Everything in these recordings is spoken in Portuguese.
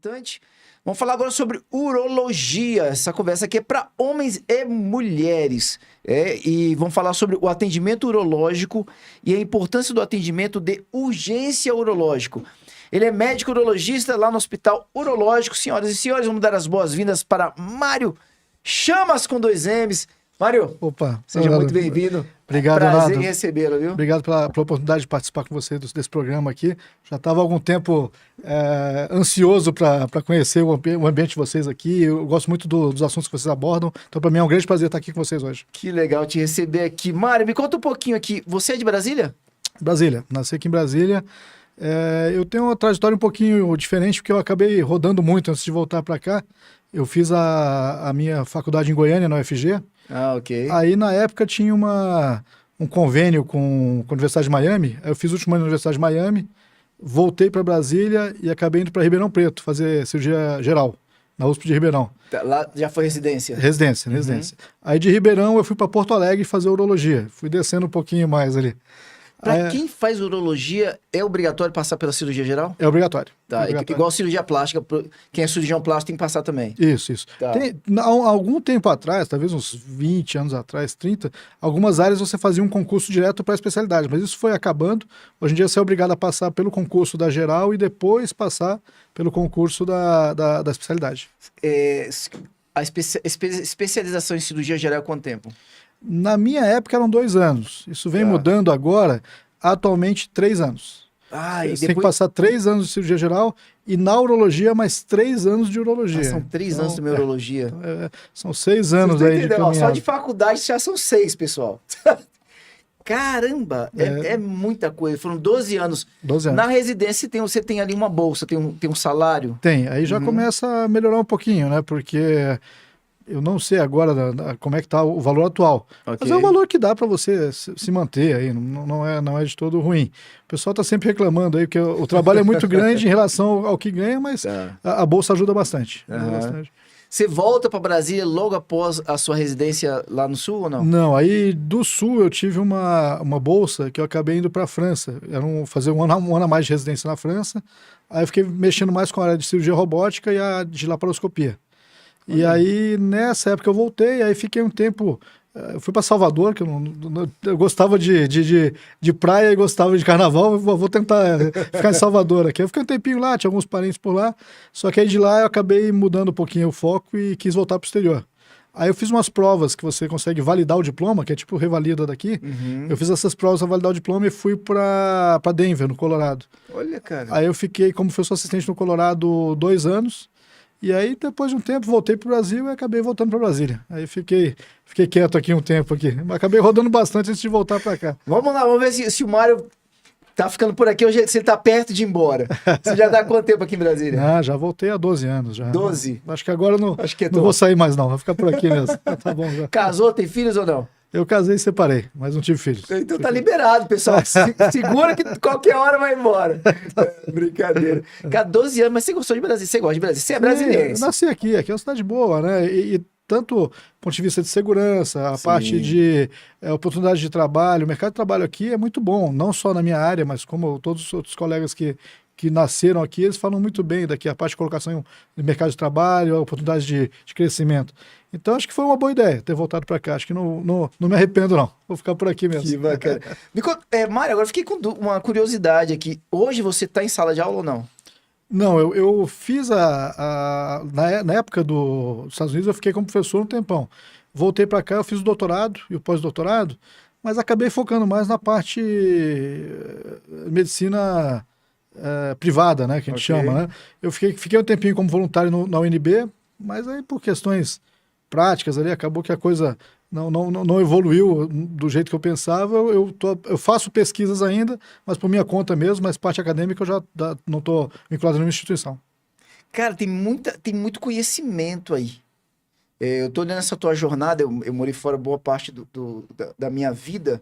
importante. Vamos falar agora sobre urologia. Essa conversa aqui é para homens e mulheres. E vamos falar sobre o atendimento urológico e a importância do atendimento de urgência urológico. Ele é médico urologista lá no Hospital Urológico. Senhoras e senhores, vamos dar as boas-vindas para Mário Chamas com 2 M's. Mário, opa, seja muito bem-vindo. Obrigado, Prazer Renato. em recebê-lo, viu? Obrigado pela oportunidade de participar com você desse programa aqui. Já estava há algum tempo ansioso para conhecer o ambiente de vocês aqui. Eu gosto muito dos assuntos que vocês abordam. Então, para mim é um grande prazer estar aqui com vocês hoje. Que legal te receber aqui. Mário, me conta um pouquinho aqui. Você é de Brasília? Brasília. Nasci aqui em Brasília. Eu tenho uma trajetória um pouquinho diferente, porque eu acabei rodando muito antes de voltar para cá. Eu fiz a minha faculdade em Goiânia, na UFG. Ah, ok. Aí, na época, tinha um convênio com a Universidade de Miami. Aí eu fiz o último ano na Universidade de Miami, voltei para Brasília e acabei indo para Ribeirão Preto fazer cirurgia geral, na USP de Ribeirão. Lá já foi residência? Residência. Aí de Ribeirão eu fui para Porto Alegre fazer urologia. Fui descendo um pouquinho mais ali. Para quem faz urologia, é obrigatório passar pela cirurgia geral? É obrigatório. Tá, É obrigatório. igual cirurgia plástica, quem é cirurgião plástico tem que passar também. Isso. Tá. Há algum tempo atrás, talvez uns 20 anos atrás, 30, algumas áreas você fazia um concurso direto para a especialidade, mas isso foi acabando. Hoje em dia você é obrigado a passar pelo concurso da geral e depois passar pelo concurso da especialidade. A especialização em cirurgia geral é quanto tempo? Na minha época eram 2 anos. Isso vem mudando agora, atualmente 3 anos. Ah, e Você tem que passar 3 anos de cirurgia geral e na urologia mais 3 anos de urologia. São 3 anos de urologia. Então, são 6 anos aí de caminhada. Só de faculdade já são 6, pessoal. Caramba, é muita coisa. Foram 12 anos. 12 anos. Na residência você tem ali uma bolsa, tem um salário. Tem, aí já começa a melhorar um pouquinho, né? Porque eu não sei agora como é que está o valor atual. Okay. Mas é um valor que dá para você se manter aí, não é de todo ruim. O pessoal está sempre reclamando aí, porque o trabalho é muito grande em relação ao que ganha, mas a bolsa ajuda bastante. Você volta para Brasília logo após a sua residência lá no Sul ou não? Não, aí do Sul eu tive uma bolsa que eu acabei indo para a França. Fazer um ano a mais de residência na França. Aí eu fiquei mexendo mais com a área de cirurgia robótica e a de laparoscopia. E aí, nessa época eu voltei, aí fiquei um tempo... Eu fui para Salvador, que eu gostava de praia e gostava de carnaval, vou tentar ficar em Salvador aqui. Eu fiquei um tempinho lá, tinha alguns parentes por lá, só que aí de lá eu acabei mudando um pouquinho o foco e quis voltar para o exterior. Aí eu fiz umas provas que você consegue validar o diploma, que é tipo revalida daqui. Eu fiz essas provas para validar o diploma e fui para Denver, no Colorado. Olha, cara. Aí eu fiquei como professor assistente no Colorado 2 anos. E aí, depois de um tempo, voltei para o Brasil e acabei voltando para Brasília. Aí fiquei quieto aqui um tempo aqui. Mas acabei rodando bastante antes de voltar para cá. Vamos lá, vamos ver se o Mário tá ficando por aqui hoje, se ele tá perto de ir embora. Você já tá há quanto tempo aqui em Brasília? Já voltei há 12 anos. Já. 12? Acho que agora não não vou sair mais não, vou ficar por aqui mesmo. Tá bom já. Casou, tem filhos ou não? Eu casei e separei, mas não tive filhos. Então tá liberado, pessoal. Segura que qualquer hora vai embora. Brincadeira. Cara, 12 anos, mas você gostou de Brasília? Você gosta de Brasília? Você é brasileiro? Eu nasci aqui é uma cidade boa, né? E tanto do ponto de vista de segurança, a parte de oportunidade de trabalho, o mercado de trabalho aqui é muito bom, não só na minha área, mas como todos os outros colegas que nasceram aqui, eles falam muito bem daqui, a parte de colocação no mercado de trabalho, a oportunidade de crescimento. Então, acho que foi uma boa ideia ter voltado para cá. Acho que não me arrependo, não. Vou ficar por aqui mesmo. Que bacana. Mário, agora fiquei com uma curiosidade aqui. Hoje você está em sala de aula ou não? Não, eu fiz na época dos Estados Unidos, eu fiquei como professor um tempão. Voltei para cá, eu fiz o doutorado e o pós-doutorado, mas acabei focando mais na parte medicina privada, né, que a gente chama, né? Eu fiquei um tempinho como voluntário na UNB, mas aí por questões práticas ali, acabou que a coisa não evoluiu do jeito que eu pensava. Eu faço pesquisas ainda, mas por minha conta mesmo, mas parte acadêmica eu já não estou vinculado a nenhuma instituição. Tem muito conhecimento aí. Eu estou olhando essa tua jornada, eu morei fora boa parte da minha vida,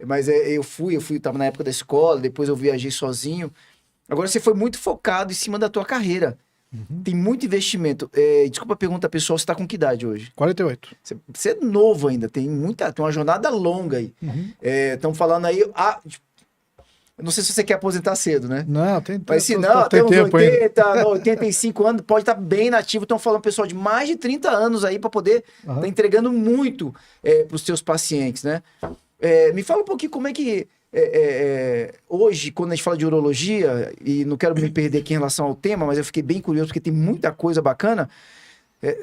mas eu estava na época da escola, depois eu viajei sozinho. Agora você foi muito focado em cima da tua carreira. Tem muito investimento. Desculpa a pergunta, pessoal, você está com que idade hoje? 48. Você é novo ainda, tem uma jornada longa aí. Estão falando aí, Eu não sei se você quer aposentar cedo, né? Não, tem tempo. Mas se não, até uns tempo 80, 85 anos, pode estar bem nativo. Estão falando pessoal de mais de 30 anos aí para poder estar entregando muito para os seus pacientes, né? Me fala um pouquinho como é que hoje, quando a gente fala de urologia, e não quero me perder aqui em relação ao tema, mas eu fiquei bem curioso porque tem muita coisa bacana.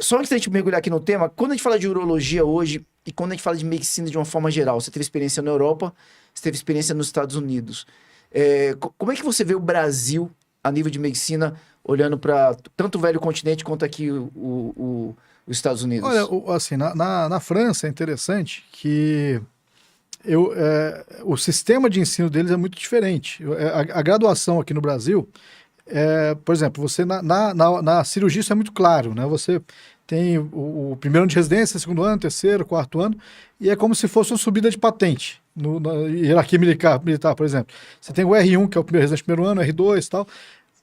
Só antes da gente mergulhar aqui no tema, quando a gente fala de urologia hoje e quando a gente fala de medicina de uma forma geral, você teve experiência na Europa, você teve experiência nos Estados Unidos. Como é que você vê o Brasil a nível de medicina, olhando para tanto o velho continente quanto aqui os Estados Unidos? Olha, assim, na França é interessante que o sistema de ensino deles é muito diferente. A graduação aqui no Brasil, por exemplo, você na cirurgia isso é muito claro, né? Você tem o primeiro ano de residência, segundo ano, terceiro, quarto ano, e é como se fosse uma subida de patente na hierarquia militar, por exemplo. Você tem o R1, que é o primeiro residente do primeiro ano, R2 e tal.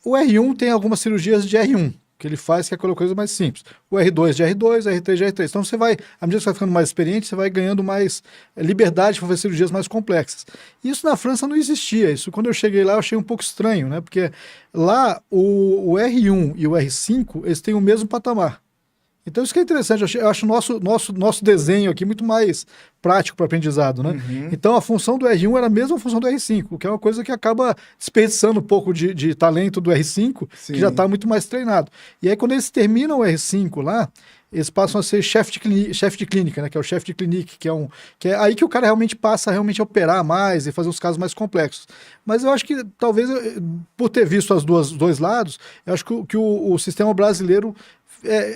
O R1 tem algumas cirurgias de R1, que ele faz, que é aquela coisa mais simples. O R2 de R2, R3 de R3. Então você vai, à medida que você vai ficando mais experiente, você vai ganhando mais liberdade para fazer cirurgias mais complexas. Isso na França não existia. Isso, quando eu cheguei lá, eu achei um pouco estranho, né? Porque lá o R1 e o R5, eles têm o mesmo patamar. Então isso que é interessante, eu acho o nosso desenho aqui muito mais prático para aprendizado, né? Uhum. Então a função do R1 era a mesma função do R5, o que é uma coisa que acaba desperdiçando um pouco de talento do R5, Sim. que já está muito mais treinado. E aí quando eles terminam o R5 lá, eles passam a ser chefe de clínica, né? Que é o chefe de clinique, que é aí que o cara realmente passa a operar mais e fazer os casos mais complexos. Mas eu acho que talvez, por ter visto os dois lados, eu acho que o sistema brasileiro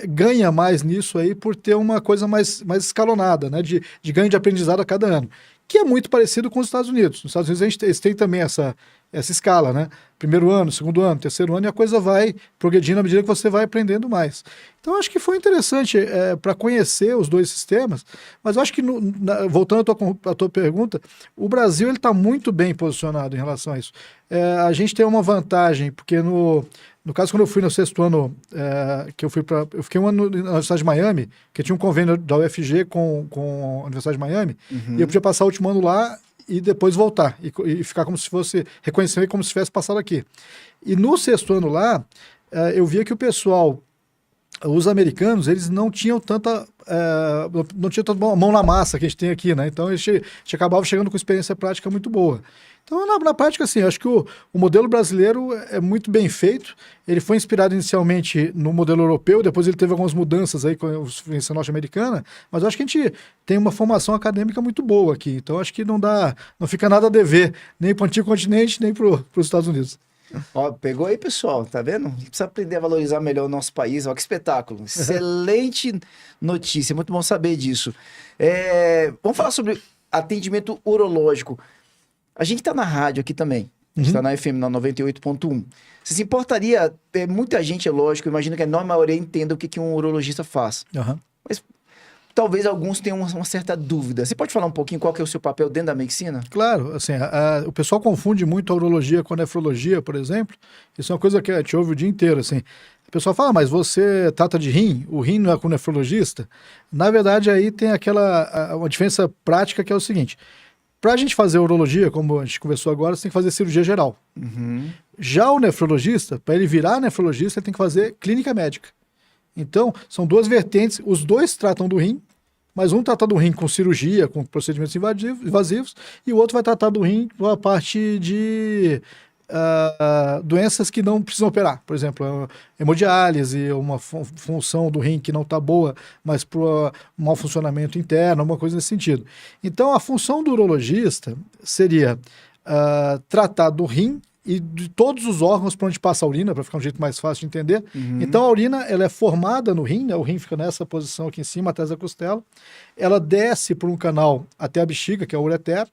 ganha mais nisso aí por ter uma coisa mais escalonada, né? De ganho de aprendizado a cada ano, que é muito parecido com os Estados Unidos. Nos Estados Unidos eles têm também essa escala, né? Primeiro ano, segundo ano, terceiro ano, e a coisa vai progredindo à medida que você vai aprendendo mais. Então, acho que foi interessante para conhecer os dois sistemas, mas eu acho que, voltando à tua pergunta, o Brasil está muito bem posicionado em relação a isso. A gente tem uma vantagem, porque no caso, quando eu fui no sexto ano, eu fiquei um ano na Universidade de Miami, que tinha um convênio da UFG com a Universidade de Miami, e eu podia passar o último ano lá e depois voltar, e ficar como se fosse, reconhecendo como se tivesse passado aqui. E no sexto ano lá, eu via que o pessoal, os americanos, eles não tinham tanta mão na massa que a gente tem aqui, né? Então a gente acabava chegando com experiência prática muito boa. Então, na prática, assim, acho que o modelo brasileiro é muito bem feito. Ele foi inspirado inicialmente no modelo europeu, depois ele teve algumas mudanças aí com a influência norte-americana, mas eu acho que a gente tem uma formação acadêmica muito boa aqui. Então, acho que não fica nada a dever, nem para o antigo continente, nem para os Estados Unidos. Ó, pegou aí, pessoal, tá vendo? A gente precisa aprender a valorizar melhor o nosso país. Ó, que espetáculo. Excelente notícia, muito bom saber disso. Vamos falar sobre atendimento urológico. A gente tá na rádio aqui também. A gente tá na FM, na 98.1. Você se importaria... muita gente, é lógico, imagino que a enorme maioria entenda o que um urologista faz. Mas talvez alguns tenham uma certa dúvida. Você pode falar um pouquinho qual que é o seu papel dentro da medicina? Claro, assim, o pessoal confunde muito a urologia com a nefrologia, por exemplo. Isso é uma coisa que a gente ouve o dia inteiro, assim. O pessoal fala, mas você trata de rim? O rim não é com o nefrologista? Na verdade, aí tem uma diferença prática que é o seguinte... Para a gente fazer urologia, como a gente conversou agora, você tem que fazer cirurgia geral. Já o nefrologista, para ele virar nefrologista, ele tem que fazer clínica médica. Então, são duas vertentes, os dois tratam do rim, mas um trata do rim com cirurgia, com procedimentos invasivos, e o outro vai tratar do rim com a parte de doenças que não precisam operar. Por exemplo, hemodiálise, uma função do rim que não está boa, mas para um mau funcionamento interno, alguma coisa nesse sentido. Então, a função do urologista seria tratar do rim e de todos os órgãos para onde passa a urina, para ficar um jeito mais fácil de entender. Então, a urina ela é formada no rim, né? O rim fica nessa posição aqui em cima, atrás da costela. Ela desce por um canal até a bexiga, que é o ureter,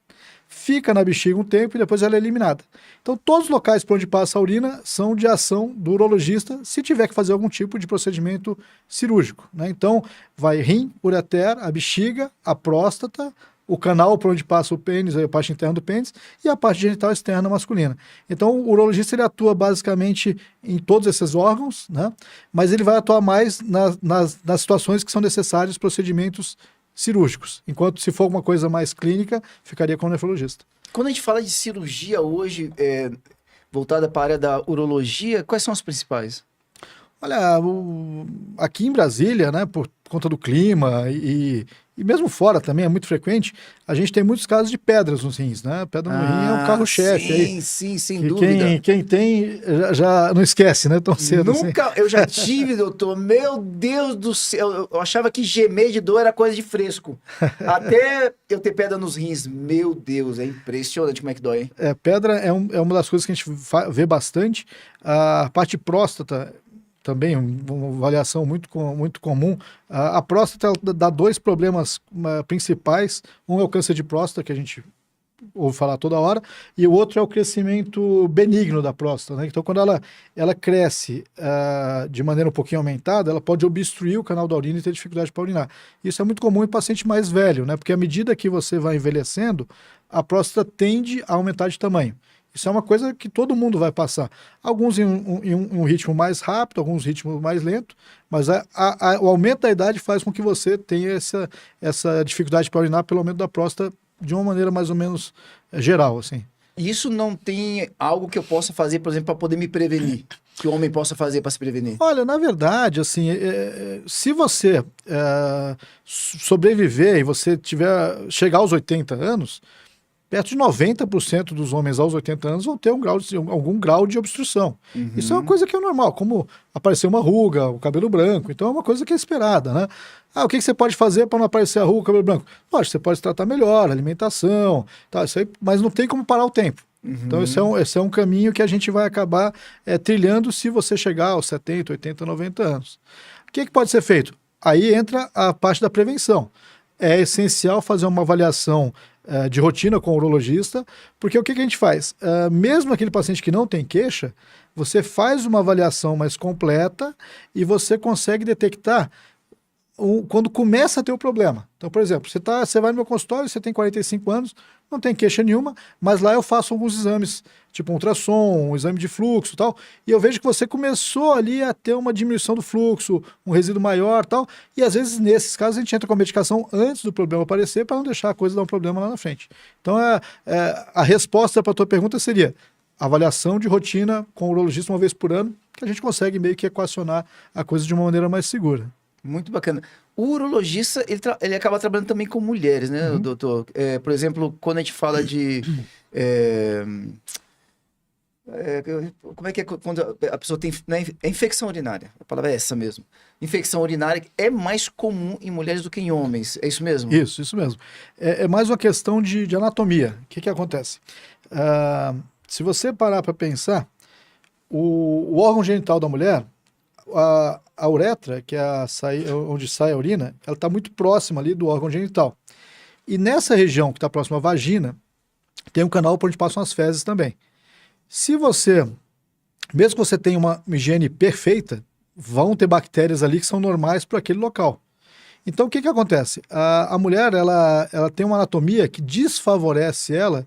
fica na bexiga um tempo e depois ela é eliminada. Então, todos os locais por onde passa a urina são de ação do urologista se tiver que fazer algum tipo de procedimento cirúrgico, né? Então, vai rim, ureter, a bexiga, a próstata, o canal por onde passa o pênis, a parte interna do pênis, e a parte genital externa masculina. Então, o urologista ele atua basicamente em todos esses órgãos, né? Mas ele vai atuar mais nas situações que são necessários procedimentos cirúrgicos. Enquanto se for alguma coisa mais clínica, ficaria com o nefrologista. Quando a gente fala de cirurgia hoje, voltada para a área da urologia, quais são as principais? Olha, aqui em Brasília, né, por conta do clima e mesmo fora também é muito frequente, a gente tem muitos casos de pedras nos rins, né? Pedra no rim é um carro-chefe aí. Sim, sem Que dúvida. quem tem já não esquece, né? Tão cedo assim. Nunca, eu já tive, doutor. Meu Deus do céu, eu achava que gemer de dor era coisa de fresco. Até eu ter pedra nos rins. Meu Deus, é impressionante como é que dói, hein? Pedra é uma das coisas que a gente vê bastante. A parte de próstata também, uma avaliação muito comum. A próstata dá dois problemas principais. Um é o câncer de próstata, que a gente ouve falar toda hora, e o outro é o crescimento benigno da próstata, né? Então, quando ela cresce de maneira um pouquinho aumentada, ela pode obstruir o canal da urina e ter dificuldade para urinar. Isso é muito comum em paciente mais velho, né? Porque à medida que você vai envelhecendo, a próstata tende a aumentar de tamanho. Isso é uma coisa que todo mundo vai passar. Alguns em um ritmo mais rápido, alguns ritmos mais lento, mas o aumento da idade faz com que você tenha essa dificuldade para urinar pelo aumento da próstata de uma maneira mais ou menos geral, assim. Isso não tem algo que eu possa fazer, por exemplo, para poder me prevenir? Que o homem possa fazer para se prevenir? Olha, na verdade, assim, se você sobreviver e você chegar aos 80 anos, perto de 90% dos homens aos 80 anos vão ter algum grau de obstrução. Uhum. Isso é uma coisa que é normal, como aparecer uma ruga, o cabelo branco. Então é uma coisa que é esperada, né? O que você pode fazer para não aparecer a ruga, o cabelo branco? Lógico, você pode tratar melhor, alimentação, tá, isso aí, mas não tem como parar o tempo. Uhum. Então esse é um caminho que a gente vai acabar trilhando se você chegar aos 70, 80, 90 anos. O que pode ser feito? Aí entra a parte da prevenção. É essencial fazer uma avaliação de rotina com o urologista, porque o que a gente faz? Mesmo aquele paciente que não tem queixa, você faz uma avaliação mais completa e você consegue detectar quando começa a ter o problema. Então, por exemplo, você vai no meu consultório, você tem 45 anos, não tem queixa nenhuma, mas lá eu faço alguns exames, tipo um ultrassom, um exame de fluxo e tal, e eu vejo que você começou ali a ter uma diminuição do fluxo, um resíduo maior e tal, e às vezes nesses casos a gente entra com a medicação antes do problema aparecer para não deixar a coisa dar um problema lá na frente. Então, a resposta para a tua pergunta seria avaliação de rotina com o urologista uma vez por ano, que a gente consegue meio que equacionar a coisa de uma maneira mais segura. Muito bacana. O urologista, ele acaba trabalhando também com mulheres, né, doutor? Por exemplo, quando a gente fala de... como é que é quando a pessoa tem... Né, infecção urinária, a palavra é essa mesmo. Infecção urinária é mais comum em mulheres do que em homens, é isso mesmo? Isso mesmo. É mais uma questão de anatomia. O que acontece? Se você parar para pensar, o órgão genital da mulher... A uretra, que é onde sai a urina, ela está muito próxima ali do órgão genital. E nessa região que está próxima à vagina, tem um canal por onde passam as fezes também. Mesmo que você tenha uma higiene perfeita, vão ter bactérias ali que são normais para aquele local. Então, o que acontece? A mulher, ela tem uma anatomia que desfavorece ela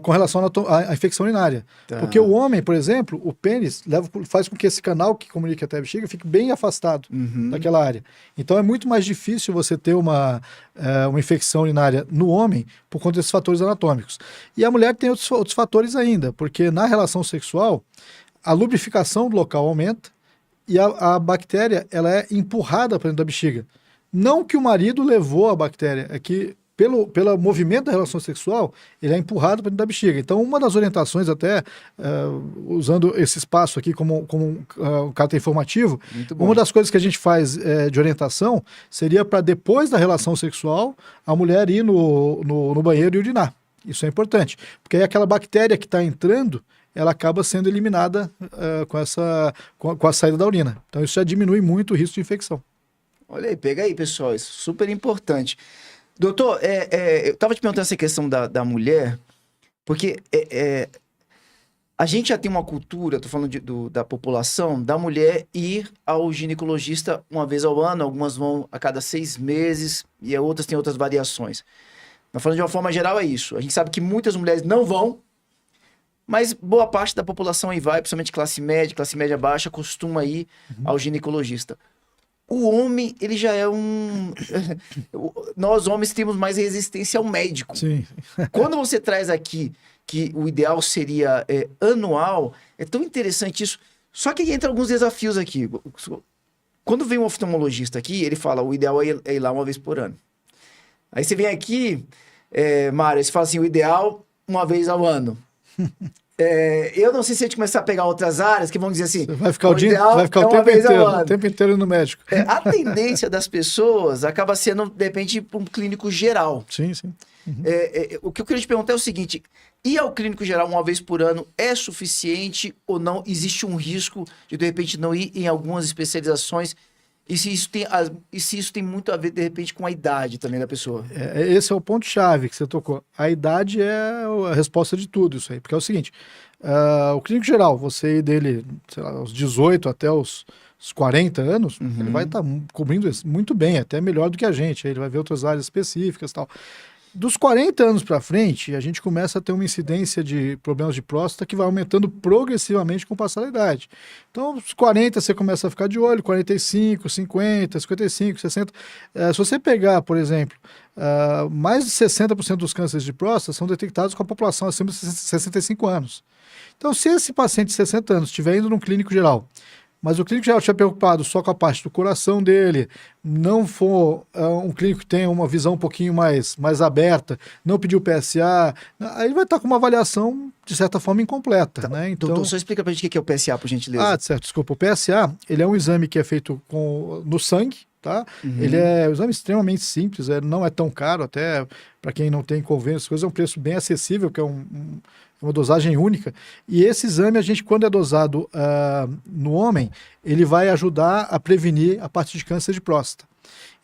com relação à infecção urinária. Tá. Porque o homem, por exemplo, o pênis faz com que esse canal que comunica até a bexiga fique bem afastado daquela área. Então é muito mais difícil você ter uma infecção urinária no homem por conta desses fatores anatômicos. E a mulher tem outros fatores ainda, porque na relação sexual, a lubrificação do local aumenta e a bactéria ela é empurrada para dentro da bexiga. Não que o marido levou a bactéria, é que pelo movimento da relação sexual, ele é empurrado para dentro da bexiga. Então, uma das orientações, até usando esse espaço aqui como um carta informativo, uma das coisas que a gente faz de orientação seria para depois da relação sexual, a mulher ir no banheiro e urinar. Isso é importante, porque aí aquela bactéria que está entrando, ela acaba sendo eliminada com a saída da urina. Então, isso já diminui muito o risco de infecção. Olha aí, pega aí, pessoal, isso é super importante. Doutor, eu estava te perguntando essa questão da mulher, porque a gente já tem uma cultura, estou falando da população, da mulher ir ao ginecologista uma vez ao ano, algumas vão a cada 6 meses e outras têm outras variações. Mas falando de uma forma geral é isso. A gente sabe que muitas mulheres não vão, mas boa parte da população aí vai, principalmente classe média baixa, costuma ir ao ginecologista. o homem, ele já é um... Nós, homens, temos mais resistência ao médico. Sim. Quando você traz aqui que o ideal seria anual, é tão interessante isso. Só que entra alguns desafios aqui. Quando vem um oftalmologista aqui, ele fala, o ideal é ir lá uma vez por ano. Aí você vem aqui, Mário, você fala assim, o ideal uma vez ao ano. Eu não sei se a gente começar a pegar outras áreas que vão dizer assim... Você vai ficar o tempo inteiro no médico. A tendência das pessoas acaba sendo, de repente, para um clínico geral. Sim, sim. Uhum. O que eu queria te perguntar é o seguinte, ir ao clínico geral uma vez por ano é suficiente ou não? Existe um risco de repente, não ir em algumas especializações? E se isso tem muito a ver, de repente, com a idade também da pessoa? Esse é o ponto-chave que você tocou. A idade é a resposta de tudo isso aí. Porque é o seguinte, o clínico geral, você ir dele, sei lá, aos 18 até os 40 anos, ele vai estar cobrindo muito bem, até melhor do que a gente. Ele vai ver outras áreas específicas e tal. Dos 40 anos para frente, a gente começa a ter uma incidência de problemas de próstata que vai aumentando progressivamente com o passar da idade. Então, os 40 você começa a ficar de olho, 45, 50, 55, 60. Se você pegar, por exemplo, mais de 60% dos cânceres de próstata são detectados com a população acima de 65 anos. Então, se esse paciente de 60 anos estiver indo num clínico geral, mas o clínico geral estiver preocupado só com a parte do coração dele, não for um clínico que tenha uma visão um pouquinho mais aberta, não pediu PSA, aí ele vai estar com uma avaliação, de certa forma, incompleta. Tá, né? Então, doutor, só explica pra gente o que é o PSA, por gentileza. certo, desculpa. O PSA, ele é um exame que é feito no sangue, tá? Ele é um exame extremamente simples, não é tão caro, até para quem não tem convênio, é um preço bem acessível, que é uma dosagem única. E esse exame, a gente, quando é dosado no homem, ele vai ajudar a prevenir a parte de câncer de próstata.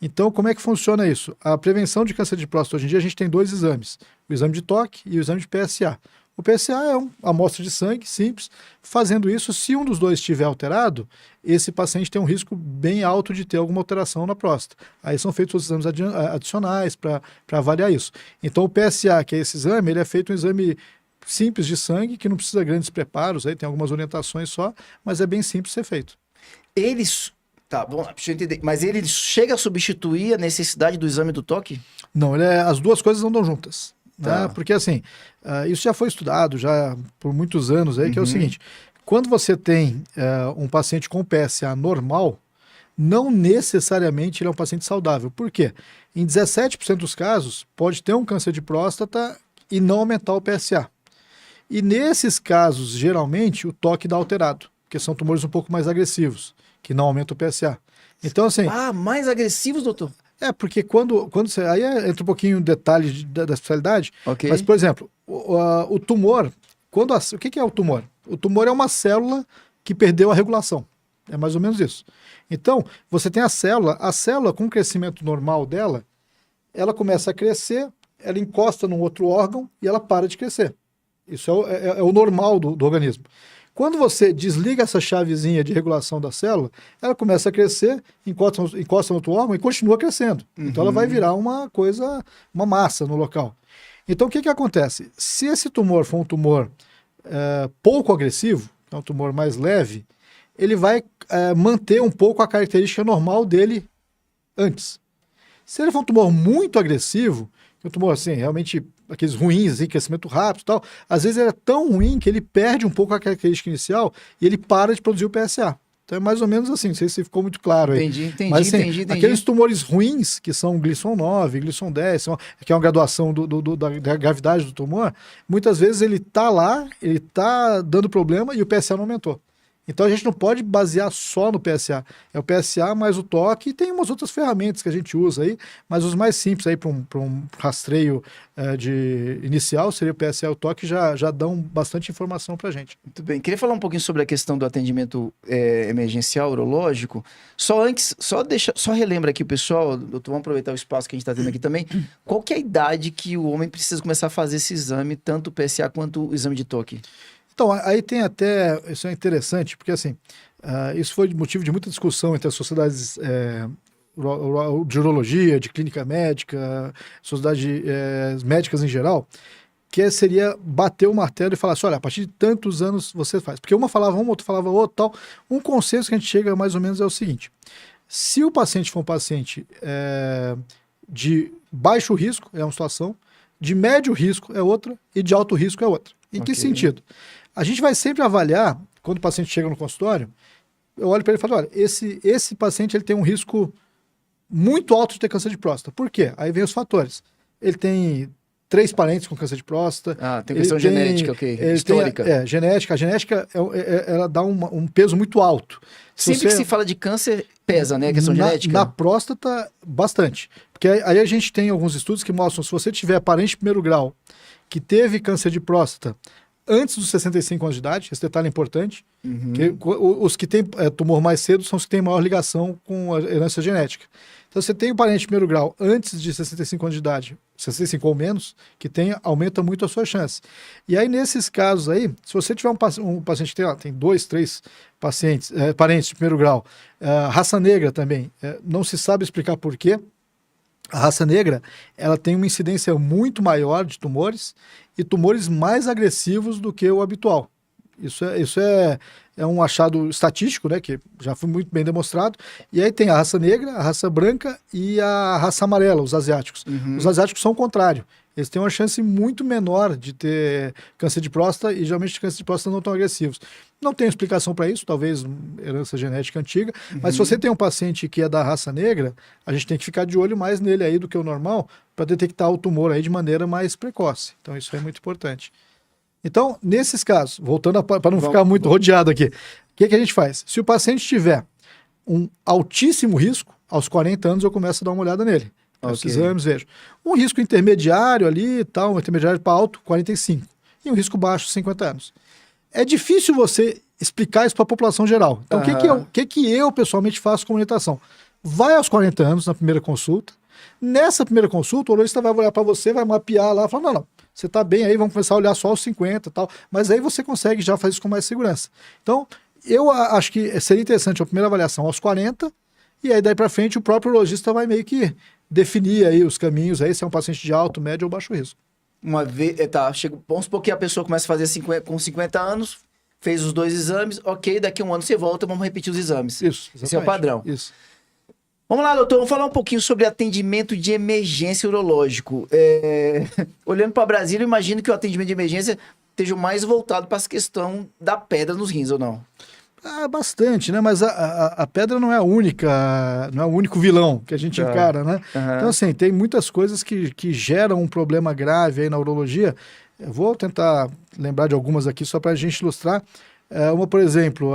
Então, como é que funciona isso? A prevenção de câncer de próstata, hoje em dia, a gente tem 2 exames, o exame de toque e o exame de PSA. O PSA é uma amostra de sangue simples. Fazendo isso, se um dos dois estiver alterado, esse paciente tem um risco bem alto de ter alguma alteração na próstata. Aí são feitos os exames adicionais para avaliar isso. Então, o PSA, que é esse exame, ele é feito um exame simples de sangue, que não precisa de grandes preparos, aí tem algumas orientações só, mas é bem simples de ser feito. Tá, bom, deixa eu entender. Mas ele chega a substituir a necessidade do exame do toque? Não, as duas coisas andam juntas. Tá. Né? Porque assim, isso já foi estudado já por muitos anos aí, que é o seguinte, quando você tem um paciente com PSA normal, não necessariamente ele é um paciente saudável. Por quê? Em 17% dos casos, pode ter um câncer de próstata e não aumentar o PSA. E nesses casos, geralmente, o toque dá alterado, porque são tumores um pouco mais agressivos, que não aumentam o PSA. Então, assim... mais agressivos, doutor? Porque quando você... Aí entra um pouquinho em detalhes da especialidade. Okay. Mas, por exemplo, o tumor... O que é o tumor? O tumor é uma célula que perdeu a regulação. É mais ou menos isso. Então, você tem a célula com o crescimento normal dela, ela começa a crescer, ela encosta num outro órgão e ela para de crescer. Isso é o normal do organismo. Quando você desliga essa chavezinha de regulação da célula, ela começa a crescer, encosta no outro órgão e continua crescendo. Então ela vai virar uma massa no local. Então o que acontece? Se esse tumor for um tumor pouco agressivo, é um tumor mais leve, ele vai manter um pouco a característica normal dele antes. Se ele for um tumor muito agressivo, um tumor assim, realmente aqueles ruins, assim, crescimento rápido e tal, às vezes ele é tão ruim que ele perde um pouco a característica inicial e ele para de produzir o PSA. Então é mais ou menos assim, não sei se ficou muito claro aí. Entendi. Mas assim, aqueles tumores ruins, que são Gleason 9, Gleason 10, que é uma graduação da gravidade do tumor, muitas vezes ele tá lá, ele tá dando problema e o PSA não aumentou. Então a gente não pode basear só no PSA. É o PSA mais o toque e tem umas outras ferramentas que a gente usa aí, mas os mais simples aí para um rastreio inicial seria o PSA e o toque, já dão bastante informação para a gente. Muito bem. Queria falar um pouquinho sobre a questão do atendimento emergencial urológico. Só relembra aqui o pessoal, doutor, vamos aproveitar o espaço que a gente está tendo aqui também. Qual que é a idade que o homem precisa começar a fazer esse exame, tanto o PSA quanto o exame de toque? Então, aí tem até, isso é interessante, porque assim, isso foi motivo de muita discussão entre as sociedades de urologia, de clínica médica, sociedades médicas em geral, que seria bater o martelo e falar assim, olha, a partir de tantos anos você faz. Porque uma falava uma, outra falava outra, tal. Um consenso que a gente chega mais ou menos é o seguinte, Se o paciente for um paciente de baixo risco, é uma situação, de médio risco é outra e de alto risco é outra. Em que sentido? A gente vai sempre avaliar, quando o paciente chega no consultório, eu olho para ele e falo, olha, esse paciente ele tem um risco muito alto de ter câncer de próstata. Por quê? Aí vem os fatores. Ele tem 3 parentes com câncer de próstata. Tem questão genética, histórica. Genética. A genética, ela dá um peso muito alto. Sempre que se fala de câncer, pesa, né? A questão genética. Na próstata, bastante. Porque aí a gente tem alguns estudos que mostram, se você tiver parente de primeiro grau que teve câncer de próstata antes dos 65 anos de idade, esse detalhe é importante, que os que têm tumor mais cedo são os que têm maior ligação com a herança genética. Então, você tem um parente de primeiro grau antes de 65 anos de idade, 65 ou menos, que aumenta muito a sua chance. E aí, nesses casos aí, se você tiver um paciente que tem 2, 3 parentes de primeiro grau, raça negra também, não se sabe explicar por quê. A raça negra, ela tem uma incidência muito maior de tumores e tumores mais agressivos do que o habitual. Isso é um achado estatístico, né, que já foi muito bem demonstrado. E aí tem a raça negra, a raça branca e a raça amarela, os asiáticos. Os asiáticos são o contrário. Eles têm uma chance muito menor de ter câncer de próstata e geralmente câncer de próstata não tão agressivos. Não tem explicação para isso, talvez herança genética antiga, mas se você tem um paciente que é da raça negra, a gente tem que ficar de olho mais nele aí do que o normal para detectar o tumor aí de maneira mais precoce. Então isso é muito importante. Então, nesses casos, voltando para não ficar muito rodeado aqui, o que a gente faz? Se o paciente tiver um altíssimo risco, aos 40 anos eu começo a dar uma olhada nele. Os exames, vejo. Um risco intermediário ali e tal, um intermediário para alto, 45. E um risco baixo, 50 anos. É difícil você explicar isso para a população geral. Então, o que eu pessoalmente faço com orientação? Vai aos 40 anos na primeira consulta. Nessa primeira consulta, o urologista vai olhar para você, vai mapear lá, falar, não, você está bem aí, vamos começar a olhar só aos 50 e tal. Mas aí você consegue já fazer isso com mais segurança. Então, eu acho que seria interessante a primeira avaliação aos 40, e aí daí para frente o próprio urologista vai meio que definir aí os caminhos aí, se é um paciente de alto, médio ou baixo risco. Vamos supor que a pessoa começa a fazer com 50 anos, fez os 2 exames, daqui a um ano você volta, vamos repetir os exames. Isso, exatamente. Esse é o padrão. Isso. Vamos lá, doutor, vamos falar um pouquinho sobre atendimento de emergência urológico. Olhando para Brasília, eu imagino que o atendimento de emergência esteja mais voltado para essa questão da pedra nos rins, ou não? Bastante, né? Mas a pedra não é a única, não é o único vilão que a gente encara, né? Então, assim, tem muitas coisas que geram um problema grave aí na urologia. Eu vou tentar lembrar de algumas aqui só para a gente ilustrar. Uma, por exemplo,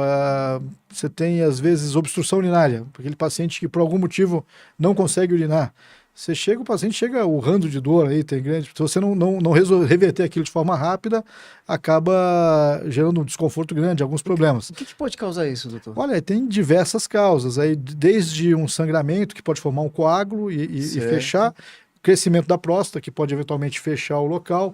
você tem, às vezes, obstrução urinária, aquele paciente que, por algum motivo, não consegue urinar. O paciente chega urrando de dor aí, tem grande. Se você não reverter aquilo de forma rápida, acaba gerando um desconforto grande, alguns problemas. O que pode causar isso, doutor? Olha, tem diversas causas, aí, desde um sangramento que pode formar um coágulo e fechar, crescimento da próstata, que pode eventualmente fechar o local,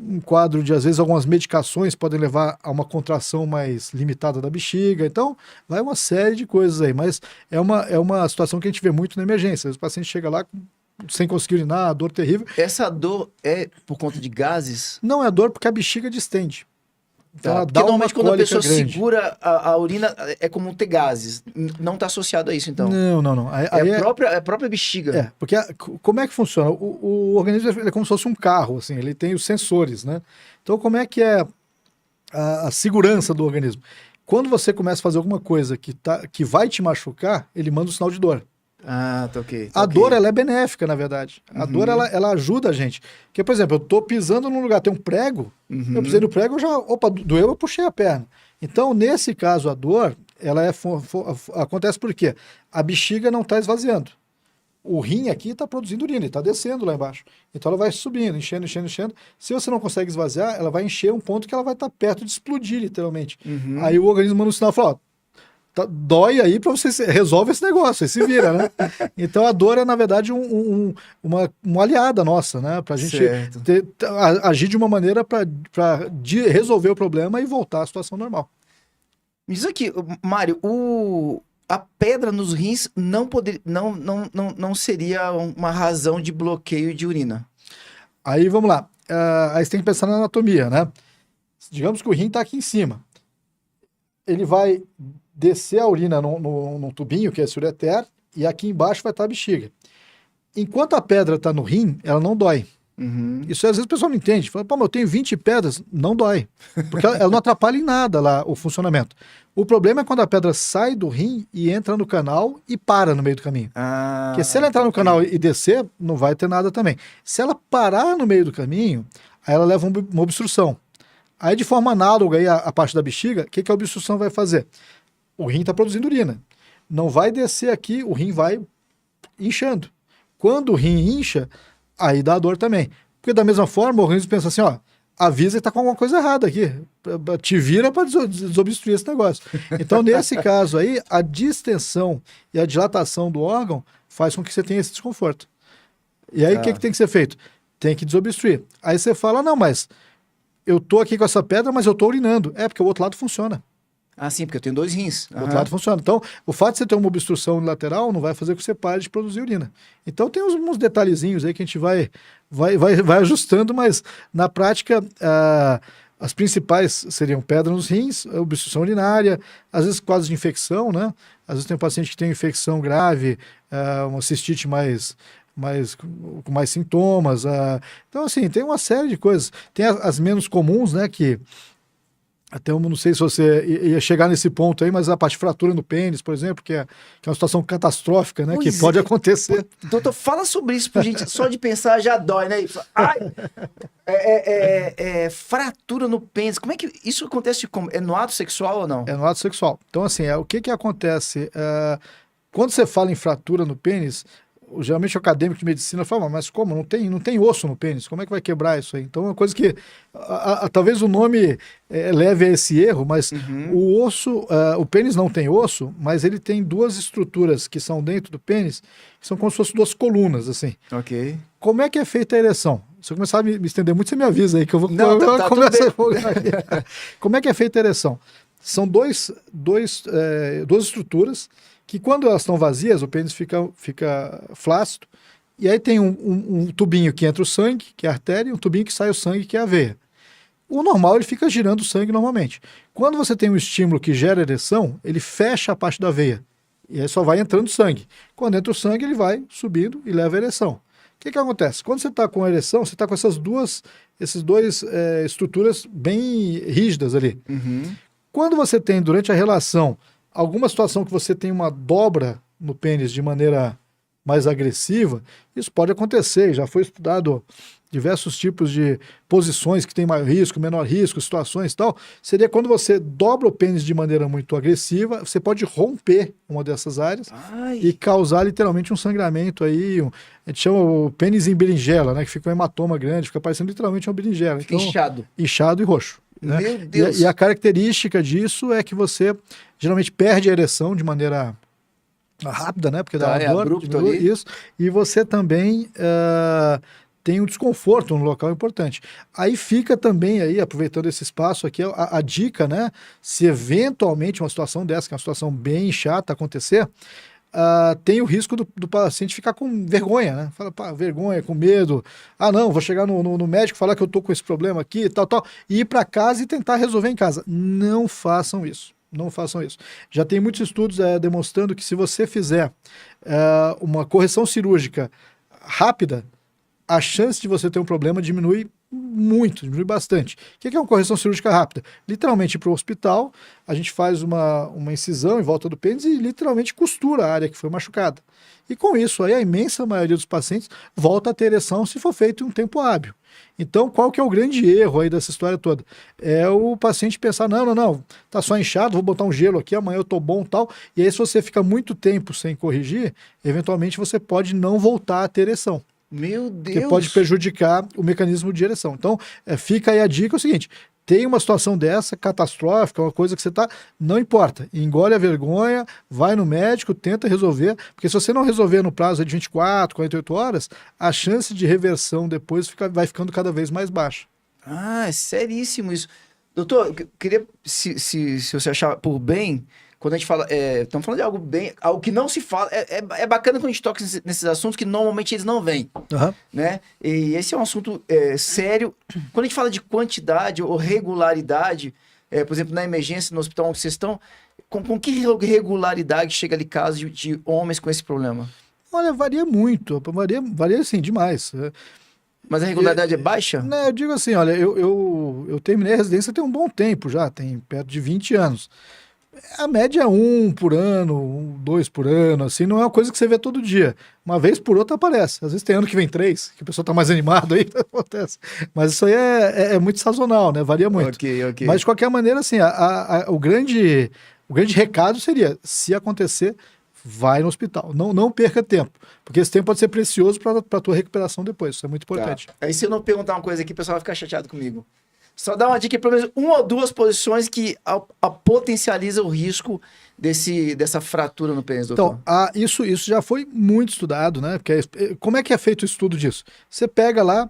um quadro de, às vezes, algumas medicações podem levar a uma contração mais limitada da bexiga. Então, vai uma série de coisas aí, mas é uma situação que a gente vê muito na emergência. O paciente chega lá sem conseguir urinar, dor terrível. Essa dor é por conta de gases? Não é dor porque a bexiga distende. Então, porque normalmente quando a pessoa segura a urina, é comum ter gases. Não está associado a isso, então? Não. É a própria bexiga. Porque como é que funciona? O organismo é como se fosse um carro, assim, ele tem os sensores, né? Então, como é que é a segurança do organismo? Quando você começa a fazer alguma coisa que vai te machucar, ele manda um sinal de dor. Tá ok. A dor, ela é benéfica, na verdade. A dor, ela ajuda a gente. Porque, por exemplo, eu tô pisando num lugar, tem um prego, eu pisei no prego, doeu, eu puxei a perna. Então, nesse caso, a dor, ela acontece por quê? A bexiga não está esvaziando. O rim aqui está produzindo urina, está descendo lá embaixo. Então, ela vai subindo, enchendo. Se você não consegue esvaziar, ela vai encher um ponto que ela vai estar perto de explodir, literalmente. Aí o organismo manda um sinal e fala, dói aí para você resolve esse negócio, aí se vira, né? Então a dor é, na verdade, uma aliada nossa, né? Pra gente agir de uma maneira para resolver o problema e voltar à situação normal. Me diz aqui, Mário, a pedra nos rins não seria uma razão de bloqueio de urina? Aí vamos lá. Aí você tem que pensar na anatomia, né? Digamos que o rim está aqui em cima. Ele vai descer a urina num tubinho, que é esse ureter, e aqui embaixo vai estar a bexiga. Enquanto a pedra está no rim, ela não dói. Isso às vezes o pessoal não entende. Fala, pô, mas eu tenho 20 pedras. Não dói. Porque ela não atrapalha em nada lá o funcionamento. O problema é quando a pedra sai do rim e entra no canal e para no meio do caminho. Porque se ela entrar no canal e descer, não vai ter nada também. Se ela parar no meio do caminho, aí ela leva uma obstrução. Aí, de forma análoga aí a parte da bexiga, o que a obstrução vai fazer? O rim está produzindo urina. Não vai descer aqui, o rim vai inchando. Quando o rim incha, aí dá dor também. Porque da mesma forma, o organismo pensa assim, ó, avisa que tá com alguma coisa errada aqui. Te vira para desobstruir esse negócio. Então, nesse caso aí, a distensão e a dilatação do órgão faz com que você tenha esse desconforto. E aí, o que tem que ser feito? Tem que desobstruir. Aí você fala, não, mas eu tô aqui com essa pedra, mas eu tô urinando. É, porque o outro lado funciona. Ah, sim, porque eu tenho 2 rins. O outro lado funciona. Então, o fato de você ter uma obstrução lateral não vai fazer com que você pare de produzir urina. Então, tem uns detalhezinhos aí que a gente vai ajustando, mas na prática, as principais seriam pedra nos rins, obstrução urinária, às vezes quadros de infecção, né? Às vezes tem um paciente que tem infecção grave, uma cistite com mais sintomas. Então, assim, tem uma série de coisas. Tem as menos comuns, né, que até eu não sei se você ia chegar nesse ponto aí, mas a parte de fratura no pênis, por exemplo, que é uma situação catastrófica, né? Que pode acontecer. Doutor, fala sobre isso, por gente. Só de pensar já dói, né? Ai, fratura no pênis. Como é que isso acontece? É no ato sexual ou não? É no ato sexual. Então, assim, o que acontece? Quando você fala em fratura no pênis, geralmente o acadêmico de medicina fala, mas como? Não tem osso no pênis, como é que vai quebrar isso aí? Então é uma coisa que, talvez o nome leve a esse erro, mas o osso, o pênis não tem osso, mas ele tem 2 estruturas que são dentro do pênis, que são como se fossem 2 colunas, assim. Ok. Como é que é feita a ereção? Se eu começar a me estender muito, você me avisa aí, que eu vou começar a fogar aqui. Como é que é feita a ereção? São duas estruturas que quando elas estão vazias, o pênis fica flácido, e aí tem um tubinho que entra o sangue, que é a artéria, e um tubinho que sai o sangue, que é a veia. O normal, ele fica girando o sangue normalmente. Quando você tem um estímulo que gera ereção, ele fecha a parte da veia, e aí só vai entrando sangue. Quando entra o sangue, ele vai subindo e leva a ereção. O que acontece? Quando você está com a ereção, você está com essas duas estruturas bem rígidas ali. Quando você tem, durante a relação, alguma situação que você tem uma dobra no pênis de maneira mais agressiva, isso pode acontecer, já foi estudado diversos tipos de posições que tem maior risco, menor risco, situações e tal. Seria quando você dobra o pênis de maneira muito agressiva, você pode romper uma dessas áreas e causar literalmente um sangramento aí, a gente chama o pênis em berinjela, né, que fica um hematoma grande, fica parecendo literalmente uma berinjela. Então, inchado e roxo. Né? Meu Deus. E a característica disso é que você geralmente perde a ereção de maneira rápida, né? Porque dá uma dor, abrupto ali. Isso. E você também tem um desconforto no local importante. Aí fica também aí, aproveitando esse espaço aqui, a dica, né? Se eventualmente uma situação dessa, que é uma situação bem chata acontecer, tem o risco do paciente ficar com vergonha, né? Fala, pá, vergonha, com medo. Ah, não, vou chegar no médico e falar que eu tô com esse problema aqui, tal, e ir para casa e tentar resolver em casa. Não façam isso. Não façam isso. Já tem muitos estudos demonstrando que se você fizer uma correção cirúrgica rápida, a chance de você ter um problema diminui muito, diminui bastante. O que é uma correção cirúrgica rápida? Literalmente ir para o hospital, a gente faz uma incisão em volta do pênis e literalmente costura a área que foi machucada. E com isso, aí, a imensa maioria dos pacientes volta a ter ereção se for feito em um tempo hábil. Então, qual que é o grande erro aí dessa história toda? É o paciente pensar, não, tá só inchado, vou botar um gelo aqui, amanhã eu tô bom e tal. E aí, se você fica muito tempo sem corrigir, eventualmente você pode não voltar a ter ereção. Meu Deus! Porque pode prejudicar o mecanismo de ereção. Então, fica aí a dica, é o seguinte, tem uma situação dessa, catastrófica, uma coisa que você tá, não importa, engole a vergonha, vai no médico, tenta resolver, porque se você não resolver no prazo de 24, 48 horas, a chance de reversão depois vai ficando cada vez mais baixa. É seríssimo isso. Doutor, eu queria, se você achar por bem, quando a gente fala, estamos falando de algo que não se fala, é bacana quando a gente toca nesses assuntos que normalmente eles não vêm, né? E esse é um assunto sério. Quando a gente fala de quantidade ou regularidade, por exemplo, na emergência, no hospital onde vocês estão, com que regularidade chega ali casos de homens com esse problema? Olha, varia muito, varia assim, demais. Mas a regularidade é baixa? Né, eu digo assim, olha, eu terminei a residência tem um bom tempo já, tem perto de 20 anos. A média é 1 por ano, 2 por ano, assim, não é uma coisa que você vê todo dia. Uma vez por outra aparece. Às vezes tem ano que vem 3, que o pessoal tá mais animado aí, acontece. Mas isso aí é muito sazonal, né? Varia muito. Ok. Mas de qualquer maneira, assim, o grande recado seria, se acontecer, vai no hospital. Não perca tempo, porque esse tempo pode ser precioso para a tua recuperação depois. Isso é muito importante. Tá. Aí se eu não perguntar uma coisa aqui, o pessoal vai ficar chateado comigo. Só dá uma dica, pelo menos uma ou duas posições que potencializa o risco dessa fratura no pênis, doutor. Então, isso já foi muito estudado, né? Porque como é que é feito o estudo disso? Você pega lá,